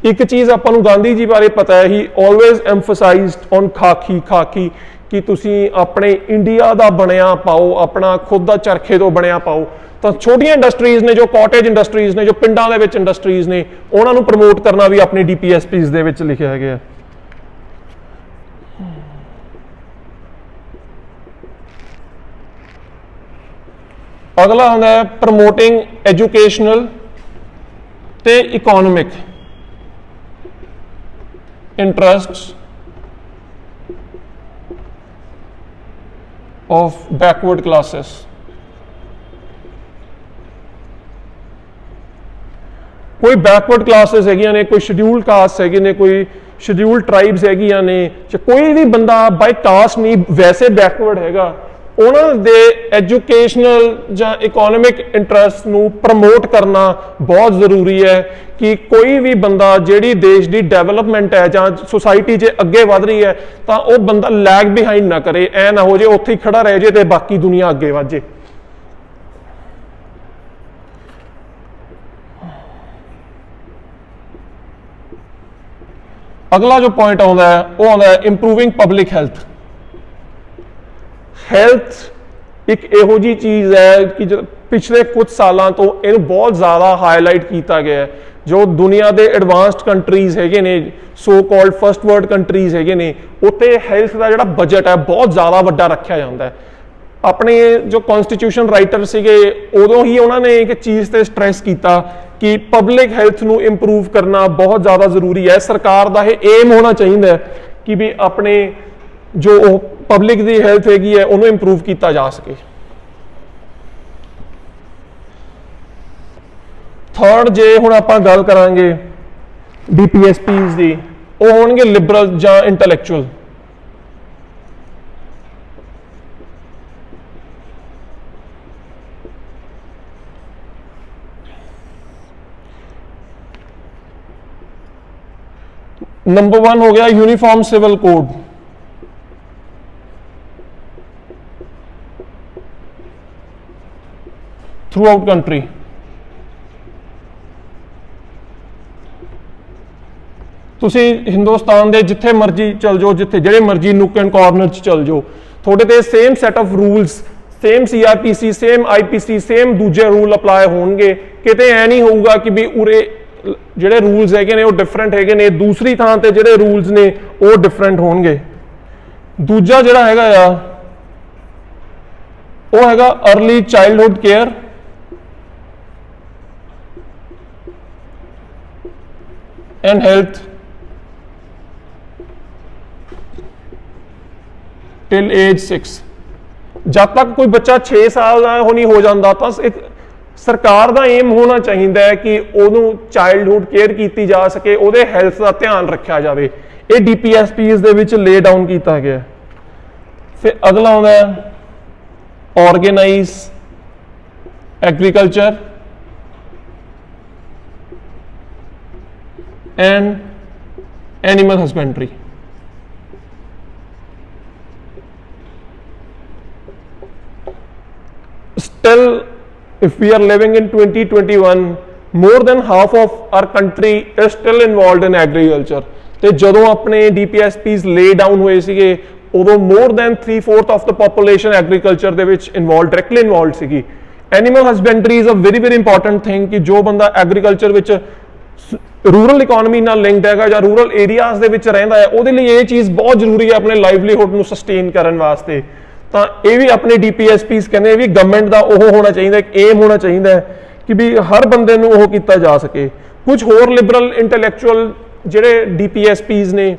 ਇੱਕ ਚੀਜ਼ ਆਪਾਂ ਨੂੰ ਗਾਂਧੀ ਜੀ ਬਾਰੇ ਪਤਾ ਹੈ, ਹੀ ਆਲਵੇਜ਼ ਐਮਫਸਾਈਜ਼ਡ ਔਨ ਖਾਕੀ ਕਿ ਤੁਸੀਂ ਆਪਣੇ ਇੰਡੀਆ ਦਾ ਬਣਿਆ ਪਾਓ, ਆਪਣਾ ਖੁਦ ਦਾ ਚਰਖੇ ਤੋਂ ਬਣਿਆ ਪਾਓ। ਤਾਂ ਛੋਟੀਆਂ ਇੰਡਸਟਰੀਜ਼ ਨੇ ਜੋ ਕਾਟੇਜ ਇੰਡਸਟਰੀਜ਼ ਨੇ, ਜੋ ਪਿੰਡਾਂ ਦੇ ਵਿੱਚ ਇੰਡਸਟਰੀਜ਼ ਨੇ, ਉਹਨਾਂ ਨੂੰ ਪ੍ਰਮੋਟ ਕਰਨਾ ਵੀ ਆਪਣੀ ਡੀਪੀਐਸਪੀਜ਼ ਦੇ ਵਿੱਚ ਲਿਖਿਆ ਗਿਆ। ਅਗਲਾ ਹੁੰਦਾ ਹੈ ਪ੍ਰਮੋਟਿੰਗ ਐਜੂਕੇਸ਼ਨਲ ਤੇ economic interests of backward classes। ਕੋਈ ਬੈਕਵਰਡ ਕਲਾਸਿਸ ਹੈਗੀਆਂ ਨੇ, ਕੋਈ ਸ਼ਡਿਊਲਡ ਕਾਸਟ ਹੈਗੇ ਨੇ, ਕੋਈ ਸ਼ਡਿਊਲਡ ਟ੍ਰਾਈਬਸ ਹੈਗੀਆਂ ਨੇ, ਜਾਂ ਕੋਈ ਵੀ ਬੰਦਾ ਬਾਈ ਕਾਸਟ ਨਹੀਂ ਵੈਸੇ ਬੈਕਵਰਡ ਹੈਗਾ, ਉਹਨਾਂ ਦੇ ਐਜੂਕੇਸ਼ਨਲ ਜਾਂ ਇਕਨੋਮਿਕ ਇੰਟਰਸਟ ਨੂੰ ਪ੍ਰਮੋਟ ਕਰਨਾ ਬਹੁਤ ਜ਼ਰੂਰੀ ਹੈ ਕਿ ਕੋਈ ਵੀ ਬੰਦਾ ਜਿਹੜੀ ਦੇਸ਼ ਦੀ ਡਿਵੈਲਪਮੈਂਟ ਹੈ ਜਾਂ ਸੁਸਾਇਟੀ ਜੇ ਅੱਗੇ ਵਧ ਰਹੀ ਹੈ ਤਾਂ ਉਹ ਬੰਦਾ ਲੈਗ ਬਿਹਾਈਂਡ ਨਾ ਕਰੇ, ਐ ਨਾ ਹੋ ਜੇ ਉੱਥੇ ਹੀ ਖੜਾ ਰਹਿ ਜੇ ਤੇ ਬਾਕੀ ਦੁਨੀਆ ਅੱਗੇ ਵਧ ਜੇ। ਅਗਲਾ ਜੋ ਪੁਆਇੰਟ ਆਉਂਦਾ ਹੈ ਉਹ ਆਉਂਦਾ ਹੈ ਇੰਪਰੂਵਿੰਗ ਪਬਲਿਕ ਹੈਲਥ। ਹੈਲਥ ਇੱਕ ਇਹੋ ਜਿਹੀ ਚੀਜ਼ ਹੈ ਕਿ ਪਿਛਲੇ ਕੁਝ ਸਾਲਾਂ ਤੋਂ ਇਹਨੂੰ ਬਹੁਤ ਜ਼ਿਆਦਾ ਹਾਈਲਾਈਟ ਕੀਤਾ ਗਿਆ ਹੈ। ਜੋ ਦੁਨੀਆ ਦੇ ਐਡਵਾਂਸਡ ਕੰਟਰੀਜ਼ ਹੈਗੇ ਨੇ, so called first world countries ਹੈਗੇ ਨੇ, ਉੱਥੇ ਹੈਲਥ ਦਾ ਜਿਹੜਾ ਬਜਟ ਹੈ ਬਹੁਤ ਜ਼ਿਆਦਾ ਵੱਡਾ ਰੱਖਿਆ ਜਾਂਦਾ ਹੈ। ਆਪਣੇ ਜੋ ਕਨਸਟੀਟਿਊਸ਼ਨ ਰਾਈਟਰ ਸੀਗੇ ਉਦੋਂ ਹੀ ਉਹਨਾਂ ਨੇ ਇੱਕ ਚੀਜ਼ ਤੇ ਸਟ੍ਰੈਸ ਕੀਤਾ ਕਿ ਪਬਲਿਕ ਹੈਲਥ ਨੂੰ ਇੰਪਰੂਵ ਕਰਨਾ ਬਹੁਤ ਜ਼ਿਆਦਾ ਜ਼ਰੂਰੀ ਹੈ। ਸਰਕਾਰ ਦਾ ਇਹ ਏਮ ਹੋਣਾ ਚਾਹੀਦਾ ਕਿ ਵੀ ਆਪਣੇ ਜੋ ਉਹ ਪਬਲਿਕ ਦੀ ਹੈਲਥ ਹੈਗੀ ਹੈ ਉਹਨੂੰ ਇੰਪਰੂਵ ਕੀਤਾ ਜਾ ਸਕੇ। ਥਰਡ, ਜੇ ਹੁਣ ਆਪਾਂ ਗੱਲ ਕਰਾਂਗੇ DPSPs ਦੀ, ਉਹ ਹੋਣਗੇ ਲਿਬਰਲ ਜਾਂ ਇੰਟੈਲੈਕਚੁਅਲ। ਨੰਬਰ 1 ਹੋ ਗਿਆ uniform civil code. Through country ਤੁਸੀਂ ਹਿੰਦੁਸਤਾਨ ਦੇ ਜਿੱਥੇ ਮਰਜ਼ੀ ਚਲ ਜਾਓ, ਜਿੱਥੇ ਜਿਹੜੇ ਮਰਜ਼ੀ ਨੁੱਕ ਐਂਡ ਕਾਰਨਰ 'ਚ ਚਲ ਜਾਓ, ਤੁਹਾਡੇ ਤੇ same set of rules, same CRPC, same IPC, same ਦੂਜੇ ਰੂਲ ਅਪਲਾਈ ਹੋਣਗੇ। ਕਿਤੇ ਐ ਨਹੀਂ ਹੋਊਗਾ ਕਿ ਵੀ ਉਰੇ ਜਿਹੜੇ ਰੂਲਸ ਹੈਗੇ ਨੇ ਉਹ ਡਿਫਰੈਂਟ ਹੈਗੇ ਨੇ, ਦੂਸਰੀ ਥਾਂ ਤੇ ਜਿਹੜੇ ਰੂਲਸ ਨੇ ਉਹ ਡਿਫਰੈਂਟ ਹੋਣਗੇ। ਦੂਜਾ ਜਿਹੜਾ ਹੈਗਾ ਆ ਉਹ ਹੈਗਾ early childhood care and health till as 6। जब तक कोई बच्चा 6 साल का नहीं हो जाता तो एक सरकार का एम होना चाहिए कि ਉਹਨੂੰ ਚਾਈਲਡਹੁੱਡ केयर की जा सके, ਉਹਦੇ ਹੈਲਥ ਦਾ ਧਿਆਨ ਰੱਖਿਆ ਜਾਵੇ। ਇਹ DPSPs ਦੇ ਵਿੱਚ ਲੇ ਡਾਊਨ ਕੀਤਾ ਗਿਆ। ਫਿਰ ਅਗਲਾ ਆਉਂਦਾ ਹੈ organise agriculture and animal husbandry. Still, if we are living in 2021, more than half of our country is still involved in agriculture। ਤੇ ਜਦੋਂ ਆਪਣੇ DPSPs lay down ਹੋਏ ਸੀਗੇ ਉਦੋਂ more than 3/4 of the population agriculture ਦੇ ਵਿੱਚ directly involved ਸੀਗੀ। Animal husbandry is a very very important thing ਕਿ ਜੋ ਬੰਦਾ agriculture ਵਿੱਚ ਰੂਰਲ ਇਕਨੋਮੀ ਨਾਲ ਲਿੰਕਡ ਹੈਗਾ ਜਾਂ ਰੂਰਲ ਏਰੀਆਜ਼ ਦੇ ਵਿੱਚ ਰਹਿੰਦਾ ਹੈ, ਉਹਦੇ ਲਈ ਇਹ ਚੀਜ਼ ਬਹੁਤ ਜ਼ਰੂਰੀ ਹੈ ਆਪਣੇ ਲਾਈਵਲੀਹੁੱਡ ਨੂੰ ਸਸਟੇਨ ਕਰਨ ਵਾਸਤੇ। ਤਾਂ ਇਹ ਵੀ ਆਪਣੇ DPSPs ਕਹਿੰਦੇ ਵੀ ਗਵਰਨਮੈਂਟ ਦਾ ਉਹ ਹੋਣਾ ਚਾਹੀਦਾ, ਇੱਕ ਏਮ ਹੋਣਾ ਚਾਹੀਦਾ ਕਿ ਵੀ ਹਰ ਬੰਦੇ ਨੂੰ ਉਹ ਕੀਤਾ ਜਾ ਸਕੇ। ਕੁਝ ਹੋਰ ਲਿਬਰਲ ਇੰਟੈਲੈਕਚੁਅਲ ਜਿਹੜੇ DPSPs ਨੇ,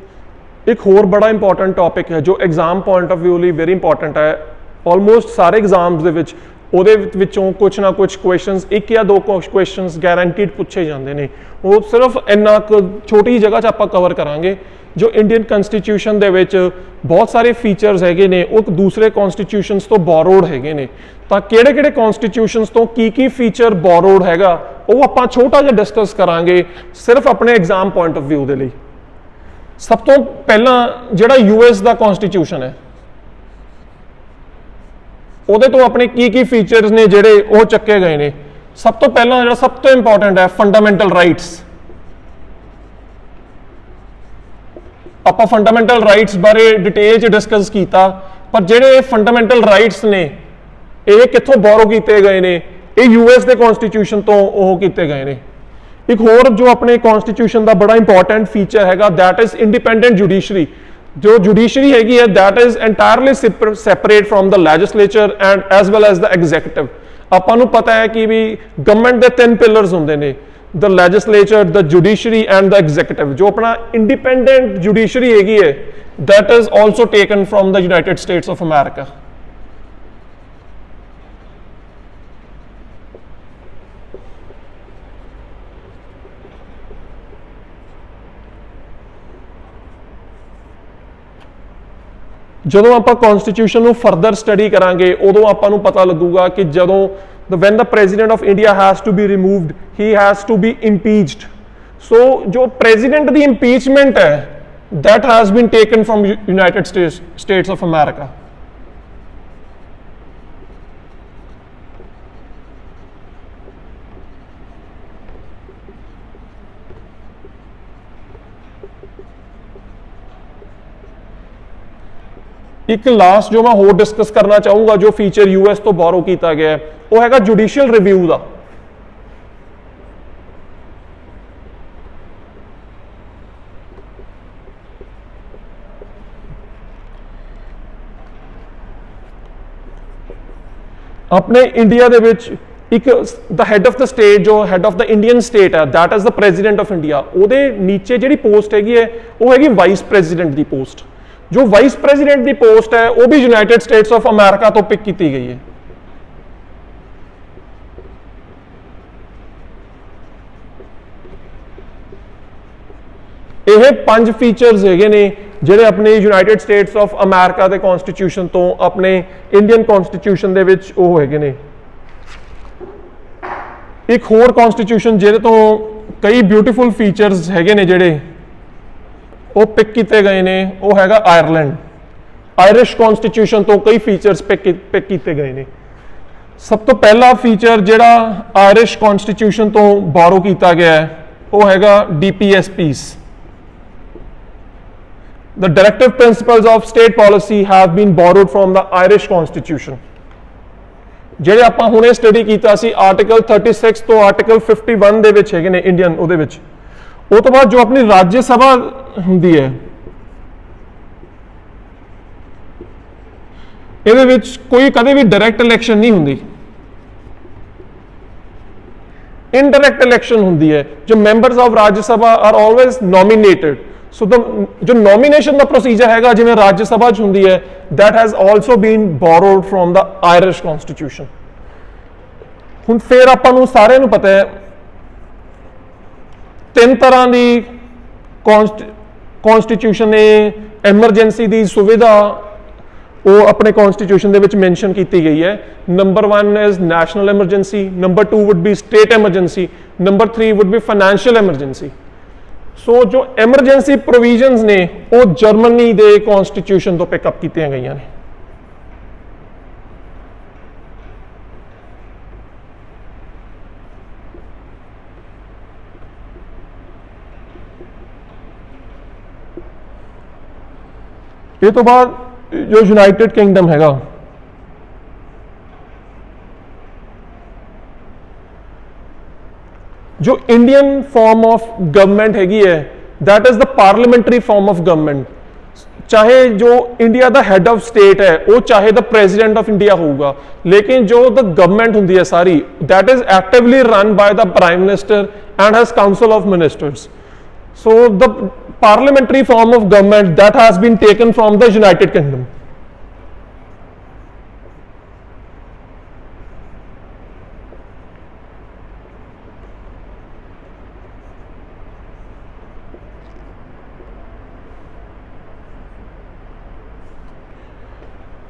ਇੱਕ ਹੋਰ ਬੜਾ ਇੰਪੋਰਟੈਂਟ ਟੌਪਿਕ ਹੈ ਜੋ ਐਗਜ਼ਾਮ ਪੁਆਇੰਟ ਆਫ ਵਿਊ ਲਈ ਵੈਰੀ ਇੰਪੋਰਟੈਂਟ ਹੈ। ਆਲਮੋਸਟ ਸਾਰੇ ਐਗਜ਼ਾਮਸ ਦੇ ਵਿੱਚ ਉਹਦੇ ਵਿੱਚੋਂ ਕੁਛ ਨਾ ਕੁਛ ਕੁਐਸਚਨਸ, 1 ਜਾਂ 2 ਕੁਐਸਚਨਸ ਗੈਰੰਟੀਡ ਪੁੱਛੇ ਜਾਂਦੇ ਨੇ। ਉਹ ਸਿਰਫ ਇੰਨਾ ਕੁ ਛੋਟੀ ਜਗ੍ਹਾ 'ਚ ਆਪਾਂ ਕਵਰ ਕਰਾਂਗੇ। ਜੋ ਇੰਡੀਅਨ ਕਨਸਟੀਟਿਊਸ਼ਨ ਦੇ ਵਿੱਚ ਬਹੁਤ ਸਾਰੇ ਫੀਚਰਸ ਹੈਗੇ ਨੇ ਉਹ ਦੂਸਰੇ ਕਨਸਟੀਟਿਊਸ਼ਨਸ ਤੋਂ ਬੋਰੋਡ ਹੈਗੇ ਨੇ, ਤਾਂ ਕਿਹੜੇ ਕਿਹੜੇ ਕਨਸਟੀਟਿਊਸ਼ਨਸ ਤੋਂ ਕੀ ਫੀਚਰ ਬੋਰੋਡ ਹੈਗਾ ਉਹ ਆਪਾਂ ਛੋਟਾ ਜਿਹਾ ਡਿਸਕਸ ਕਰਾਂਗੇ ਸਿਰਫ ਆਪਣੇ ਐਗਜ਼ਾਮ ਪੁਆਇੰਟ ਆਫ ਵਿਊ ਦੇ ਲਈ। ਸਭ ਤੋਂ ਪਹਿਲਾਂ ਜਿਹੜਾ US ਦਾ ਕਨਸਟੀਟਿਊਸ਼ਨ ਹੈ ਉਹਦੇ ਤੋਂ ਆਪਣੇ ਕੀ ਫੀਚਰਸ ਨੇ ਜਿਹੜੇ ਉਹ ਚੱਕੇ ਗਏ ਨੇ। ਸਭ ਤੋਂ ਪਹਿਲਾਂ ਜਿਹੜਾ ਸਭ ਤੋਂ ਇੰਪੋਰਟੈਂਟ ਹੈ ਫੰਡਾਮੈਂਟਲ ਰਾਈਟਸ। ਆਪਾਂ ਫੰਡਾਮੈਂਟਲ ਰਾਈਟਸ ਬਾਰੇ ਡਿਟੇਲ 'ਚ ਡਿਸਕਸ ਕੀਤਾ, ਪਰ ਜਿਹੜੇ ਫੰਡਾਮੈਂਟਲ ਰਾਈਟਸ ਨੇ ਇਹ ਕਿੱਥੋਂ ਬੋਰੋ ਕੀਤੇ ਗਏ ਨੇ? ਇਹ US ਦੇ ਕਨਸਟੀਟਿਊਸ਼ਨ ਤੋਂ ਉਹ ਕੀਤੇ ਗਏ ਨੇ। ਇੱਕ ਹੋਰ ਜੋ ਆਪਣੇ ਕਨਸਟੀਟਿਊਸ਼ਨ ਦਾ ਬੜਾ ਇੰਪੋਰਟੈਂਟ ਫੀਚਰ ਹੈਗਾ ਦੈਟ ਇਜ਼ ਇੰਡੀਪੈਂਡੈਂਟ ਜੁਡੀਸ਼ਰੀ। ਜੋ ਜੁਡੀਸ਼ਰੀ ਹੈਗੀ ਹੈ that is ਐਂਟਾਇਰਲੀ separate from the legislature and as well as the executive. ਆਪਾਂ ਨੂੰ ਪਤਾ ਹੈ ਕਿ ਵੀ ਗਵਰਨਮੈਂਟ ਦੇ 3 ਪਿਲਰਸ ਹੁੰਦੇ ਨੇ, the legislature, the judiciary and the executive। जो अपना independent judiciary हैगी है that is also taken from the United States of America। ਜਦੋਂ ਆਪਾਂ ਕਨਸਟੀਟਿਊਸ਼ਨ ਨੂੰ ਫਰਦਰ ਸਟੱਡੀ ਕਰਾਂਗੇ ਉਦੋਂ ਆਪਾਂ ਨੂੰ ਪਤਾ ਲੱਗੂਗਾ ਕਿ ਜਦੋਂ when the president of India has to be removed, he has to be impeached. So जो president ਦੀ impeachment है that has been taken from United States of America. ਇੱਕ ਲਾਸਟ ਜੋ ਮੈਂ ਹੋਰ ਡਿਸਕਸ ਕਰਨਾ ਚਾਹੂੰਗਾ ਜੋ ਫੀਚਰ ਯੂਐਸ ਤੋਂ ਬੋਰੋ ਕੀਤਾ ਗਿਆ ਹੈ ਉਹ ਹੈਗਾ ਜੁਡੀਸ਼ੀਅਲ ਰਿਵਿਊ ਦਾ। ਆਪਣੇ ਇੰਡੀਆ ਦੇ ਵਿੱਚ ਇੱਕ the head of the state ਜੋ head of the Indian state ਹੈ that is the president of India, ਉਹਦੇ ਨੀਚੇ ਜਿਹੜੀ ਪੋਸਟ ਹੈਗੀ ਹੈ ਉਹ ਹੈਗੀ ਵਾਈਸ ਪ੍ਰੈਜ਼ੀਡੈਂਟ ਦੀ ਪੋਸਟ। ਜੋ ਵਾਈਸ ਪ੍ਰੈਜ਼ੀਡੈਂਟ ਦੀ ਪੋਸਟ ਹੈ ਉਹ ਵੀ ਯੂਨਾਈਟਿਡ ਸਟੇਟਸ ਆਫ ਅਮਰੀਕਾ ਤੋਂ ਪਿਕ ਕੀਤੀ ਗਈ ਹੈ। ਇਹ 5 ਫੀਚਰਸ ਹੈਗੇ ਨੇ ਜਿਹੜੇ ਆਪਣੇ ਯੂਨਾਈਟਿਡ ਸਟੇਟਸ ਆਫ ਅਮਰੀਕਾ ਦੇ ਕਨਸਟੀਟਿਊਸ਼ਨ ਤੋਂ ਆਪਣੇ ਇੰਡੀਅਨ ਕਨਸਟੀਟਿਊਸ਼ਨ ਦੇ ਵਿੱਚ ਉਹ ਹੈਗੇ ਨੇ। ਇੱਕ ਹੋਰ ਕਨਸਟੀਟਿਊਸ਼ਨ ਜਿਹਦੇ ਤੋਂ ਕਈ ਬਿਊਟੀਫੁਲ ਫੀਚਰਸ ਹੈਗੇ ਨੇ ਜਿਹੜੇ ਉਹ ਪਿਕ ਕੀਤੇ ਗਏ ਨੇ ਉਹ ਹੈਗਾ ਆਇਰਲੈਂਡ। ਆਇਰਿਸ਼ ਕਨਸਟੀਟਿਊਸ਼ਨ ਤੋਂ ਕਈ ਫੀਚਰਸ ਪਿਕ ਕੀਤੇ ਗਏ ਨੇ। ਸਭ ਤੋਂ ਪਹਿਲਾ ਫੀਚਰ ਜਿਹੜਾ ਆਇਰਿਸ਼ ਕਨਸਟੀਟਿਊਸ਼ਨ ਤੋਂ ਬੋਰੋ ਕੀਤਾ ਗਿਆ ਹੈ ਉਹ ਹੈਗਾ DPSPs। The directive principles of state policy have been borrowed from the Irish Constitution. ਜਿਹੜੇ ਆਪਾਂ ਹੁਣੇ ਸਟੱਡੀ ਕੀਤਾ ਸੀ ਆਰਟੀਕਲ 36 ਤੋਂ ਆਰਟੀਕਲ 51 ਦੇ ਵਿੱਚ ਹੈਗੇ ਨੇ ਇੰਡੀਅਨ ਉਹਦੇ ਵਿੱਚ। ਉਹ ਤੋਂ ਬਾਅਦ ਜੋ ਆਪਣੀ ਰਾਜ ਸਭਾ ਹੁੰਦੀ ਹੈ ਇਹਦੇ ਵਿੱਚ ਕੋਈ ਕਦੇ ਵੀ ਡਾਇਰੈਕਟ ਇਲੈਕਸ਼ਨ ਨਹੀਂ ਹੁੰਦੀ, ਇਨਡਾਇਰੈਕਟ ਇਲੈਕਸ਼ਨ ਹੁੰਦੀ ਹੈ। ਜੋ members of Rajya Sabha are always nominated. So ਜੋ ਨੋਮੀਨੇਸ਼ਨ ਦਾ ਪ੍ਰੋਸੀਜਰ ਹੈਗਾ ਜਿਵੇਂ ਰਾਜ ਸਭਾ 'ਚ ਹੁੰਦੀ ਹੈ that has also been borrowed from the Irish Constitution. ਹੁਣ ਫਿਰ ਆਪਾਂ ਨੂੰ ਸਾਰਿਆਂ ਨੂੰ ਪਤਾ ਹੈ 3 ਤਰ੍ਹਾਂ ਦੀ ਕਨਸਟੀਟਿਊਸ਼ਨ ਨੇ ਐਮਰਜੈਂਸੀ ਦੀ ਸੁਵਿਧਾ ਉਹ ਆਪਣੇ ਕਨਸਟੀਟਿਊਸ਼ਨ ਦੇ ਵਿੱਚ ਮੈਂਸ਼ਨ ਕੀਤੀ ਗਈ ਹੈ। Number 1 is national emergency, number 2 would be state emergency, number 3 would be financial emergency. So ਜੋ ਐਮਰਜੈਂਸੀ ਪ੍ਰੋਵੀਜ਼ਨਸ ਨੇ ਉਹ ਜਰਮਨੀ ਦੇ ਕਨਸਟੀਟਿਊਸ਼ਨ ਤੋਂ ਪਿਕਅਪ ਕੀਤੀਆਂ ਗਈਆਂ ਨੇ। ਇਹ ਤੋਂ ਬਾਅਦ ਜੋ ਯੂਨਾਈਟਿਡ ਕਿੰਗਡਮ ਹੈਗਾ जो इंडियन फॉर्म ऑफ गवर्नमेंट हैगी है that is the parliamentary form of government. चाहे जो इंडिया दा हेड ऑफ स्टेट है वो चाहे द प्रेसिडेंट ऑफ इंडिया होगा, लेकिन जो द गवर्नमेंट होंदी है सारी that is actively run by the prime minister and has council of ministers. So the parliamentary form of government that has been taken from the United Kingdom.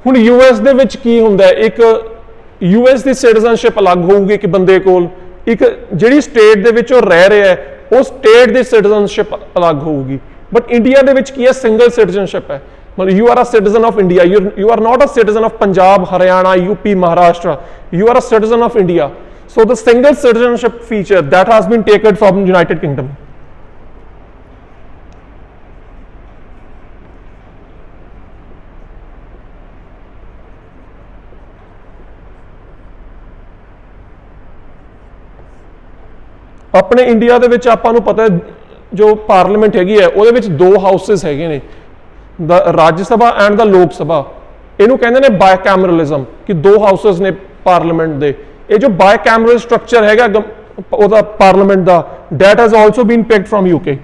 ਹੁਣ US ਦੇ ਵਿੱਚ ਕੀ ਹੁੰਦਾ ਹੈ, ਇੱਕ ਯੂਐਸ ਦੀ citizenship ਅਲੱਗ ਹੋਊਗੀ ਕਿ ਬੰਦੇ ਕੋਲ, ਇੱਕ ਜਿਹੜੀ ਸਟੇਟ ਦੇ ਵਿੱਚ ਉਹ ਰਹਿ ਰਿਹਾ ਹੈ ਉਹ ਸਟੇਟ ਦੀ ਸਿਟੀਜ਼ਨਸ਼ਿਪ ਅਲੱਗ ਹੋਊਗੀ। ਬਟ ਇੰਡੀਆ ਦੇ ਵਿੱਚ ਕੀ ਹੈ, ਸਿੰਗਲ ਸਿਟੀਜ਼ਨਸ਼ਿਪ ਹੈ। ਮਤਲਬ you are a citizen of India, you are not a citizen of Punjab, Haryana, UP, Maharashtra, you are a citizen of India. So the single citizenship feature that has been taken from United Kingdom. ਆਪਣੇ India ਦੇ ਵਿੱਚ ਆਪਾਂ ਨੂੰ ਪਤਾ ਜੋ parliament ਹੈਗੀ ਹੈ ਉਹਦੇ ਵਿੱਚ 2 ਹਾਊਸਸ ਹੈਗੇ ਨੇ, ਦਾ ਰਾਜ ਸਭਾ ਐਂਡ ਦਾ ਲੋਕ ਸਭਾ। ਇਹਨੂੰ ਕਹਿੰਦੇ ਨੇ ਬਾਇਕੈਮਰਲਿਜ਼ਮ ਕਿ 2 ਹਾਊਸਸ ਨੇ ਪਾਰਲੀਮੈਂਟ ਦੇ। ਇਹ ਜੋ ਬਾਇਕੈਮਰਲ ਸਟਰਕਚਰ ਹੈਗਾ ਉਹਦਾ parliament the that has also been picked from UK.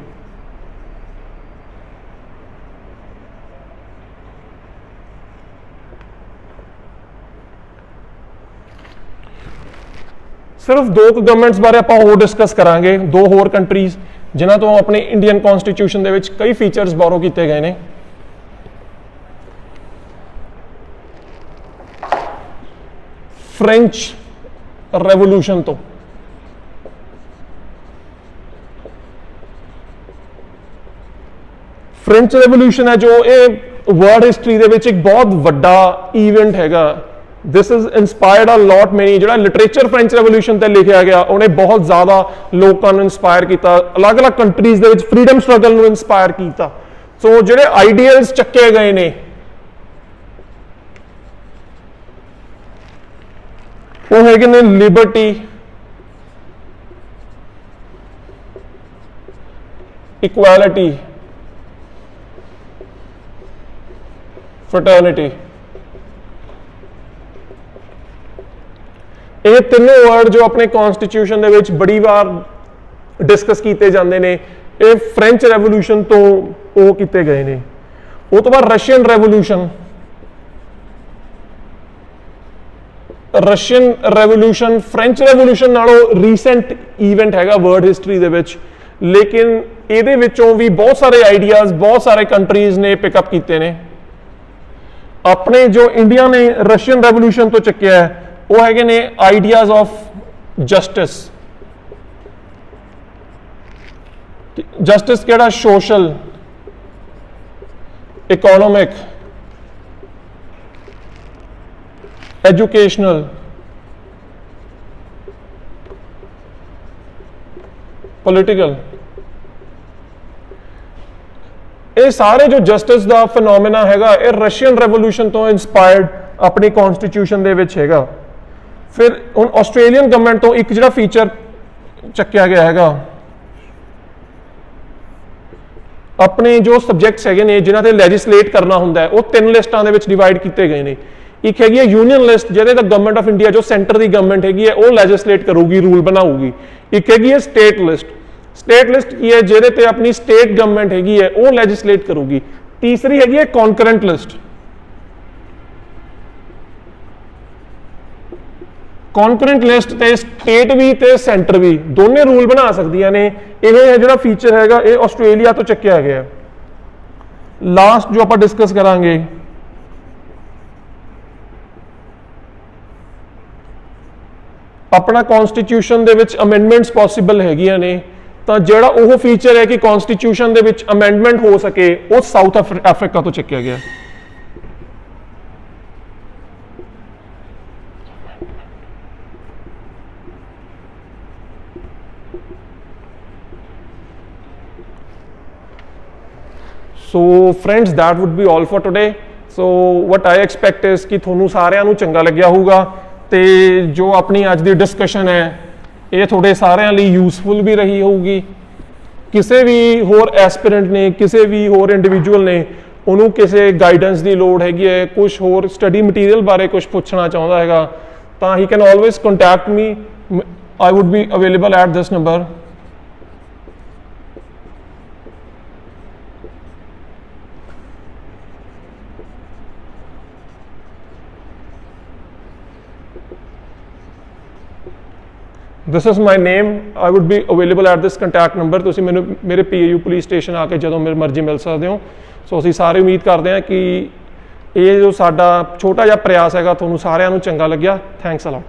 ਸਿਰਫ 2 ਗਵਰਨਮੈਂਟਸ ਬਾਰੇ ਆਪਾਂ ਹੋਰ ਡਿਸਕਸ ਕਰਾਂਗੇ, 2 ਹੋਰ ਕੰਟਰੀਜ਼ ਜਿਨ੍ਹਾਂ ਤੋਂ ਆਪਣੇ ਇੰਡੀਅਨ ਕਨਸਟੀਟਿਊਸ਼ਨ ਦੇ ਵਿੱਚ ਕਈ ਫੀਚਰਸ ਬੋਰੋ ਕੀਤੇ ਗਏ ਨੇ। फ्रेंच रेवोल्यूशन तो। फ्रेंच रेवोल्यूशन है जो ये वर्ल्ड हिस्टरी दे विच एक बहुत वड्डा इवेंट हैगा। This is inspired a lot many, जो लिटरेचर फ्रेंच रेवोल्यूशन ते लिखा गया उन्हें बहुत ज्यादा लोगों को इंस्पायर किया, अलग अलग countries they which freedom struggle नूं इंस्पायर किया। सो जिहड़े आइडियल्स चक्के गए ने वो हैगे ने लिबर्टी, इक्वालिटी, फ्रटर्निटी। ये तीनों वर्ड जो अपने कॉन्स्टिट्यूशन दे विच बड़ी बार डिस्कस किए जाते हैं, ये फ्रेंच रेवोल्यूशन तो वो किए गए हैं। वो तो बाद Russian revolution, Russian revolution French revolution नालों रीसेंट इवेंट हैगा वर्ल्ड हिस्टरी दे विच, लेकिन ਇਹਦੇ ਵਿੱਚੋਂ भी बहुत सारे आइडियाज बहुत सारे कंट्रीज ने पिकअप किए ने। अपने जो इंडिया ने रशियन रेवोल्यूशन तो चुक्या है वो हैगे ने आइडियाज ऑफ जस्टिस। जस्टिस केड़ा? Social, economic, educational, political. ये सारे जो जस्टिस का फिनोमेना हैगा ये रशियन रेवोल्यूशन तो इंस्पायर्ड अपनी कॉन्स्टिट्यूशन दे विच हैगा। फिर हुण आस्ट्रेलियन गवर्नमेंट तो एक जिहड़ा फीचर चक्या गया हैगा, अपने जो सबजैक्ट्स हैगे ने जिन्हां ते लैजिसलेट करना हुंदा है वो 3 लिस्टां दे विच डिवाइड किए गए हैं। एक हैगी है यूनियन लिस्ट, जिहदे ते गवर्नमेंट ऑफ इंडिया जो सेंटर की गवर्नमेंट हैगी है वो लैजिसलेट करूगी, रूल बनाऊगी। एक हैगी है स्टेट लिस्ट। स्टेट लिस्ट की है जिहदे ते अपनी स्टेट गवर्नमेंट हैगी है वो लैजिसलेट करूगी। तीसरी हैगी है कॉन्करेंट लिस्ट। कॉन्करेंट लिस्ट ते स्टेट भी ते सेंटर भी दोनों रूल बना सकदियां ने। यह जिहड़ा फीचर हैगा ये आस्ट्रेलिया तो चुक्या गया। लास्ट जो आप डिस्कस करांगे अपना कॉन्स्टिट्यूशन दे विच अमेंडमेंट्स पॉसिबल हैगियां ने, तो जिहड़ा वो फीचर है कि कॉन्स्टिट्यूशन दे विच अमेंडमेंट हो सके वो साउथ अफ्रीका तो चुक्या गया। So friends that would be all for today. So what I expect is कि थोनू सारिਆਂ ਨੂੰ ਚੰਗਾ ਲੱਗਿਆ ਹੋਊਗਾ ਤੇ जो अपनी अज की डिस्कशन है ये थोड़े सारिਆਂ ਲਈ यूजफुल भी रही होगी। किसी भी होर एस्पिरेंट ने किसी भी होर इंडिविजुअल ने उन्होंने किसी गाइडेंस की लोड़ हैगी है, कुछ होर स्टडी मटीरियल बारे कुछ पूछना चाहता है तो he can always contact me. I would be available at this number. This is my name. I would be available at this contact number. तुसीं मैनूं मेरे PAU पुलिस स्टेशन आके जो मेरे मर्जी मिल सकते हो। सो असीं सारे उम्मीद करते हैं कि ये जो साडा छोटा जिहा प्रयास हैगा तुहानूं सारिਆਂ ਨੂੰ चंगा लग्या। Thanks a lot.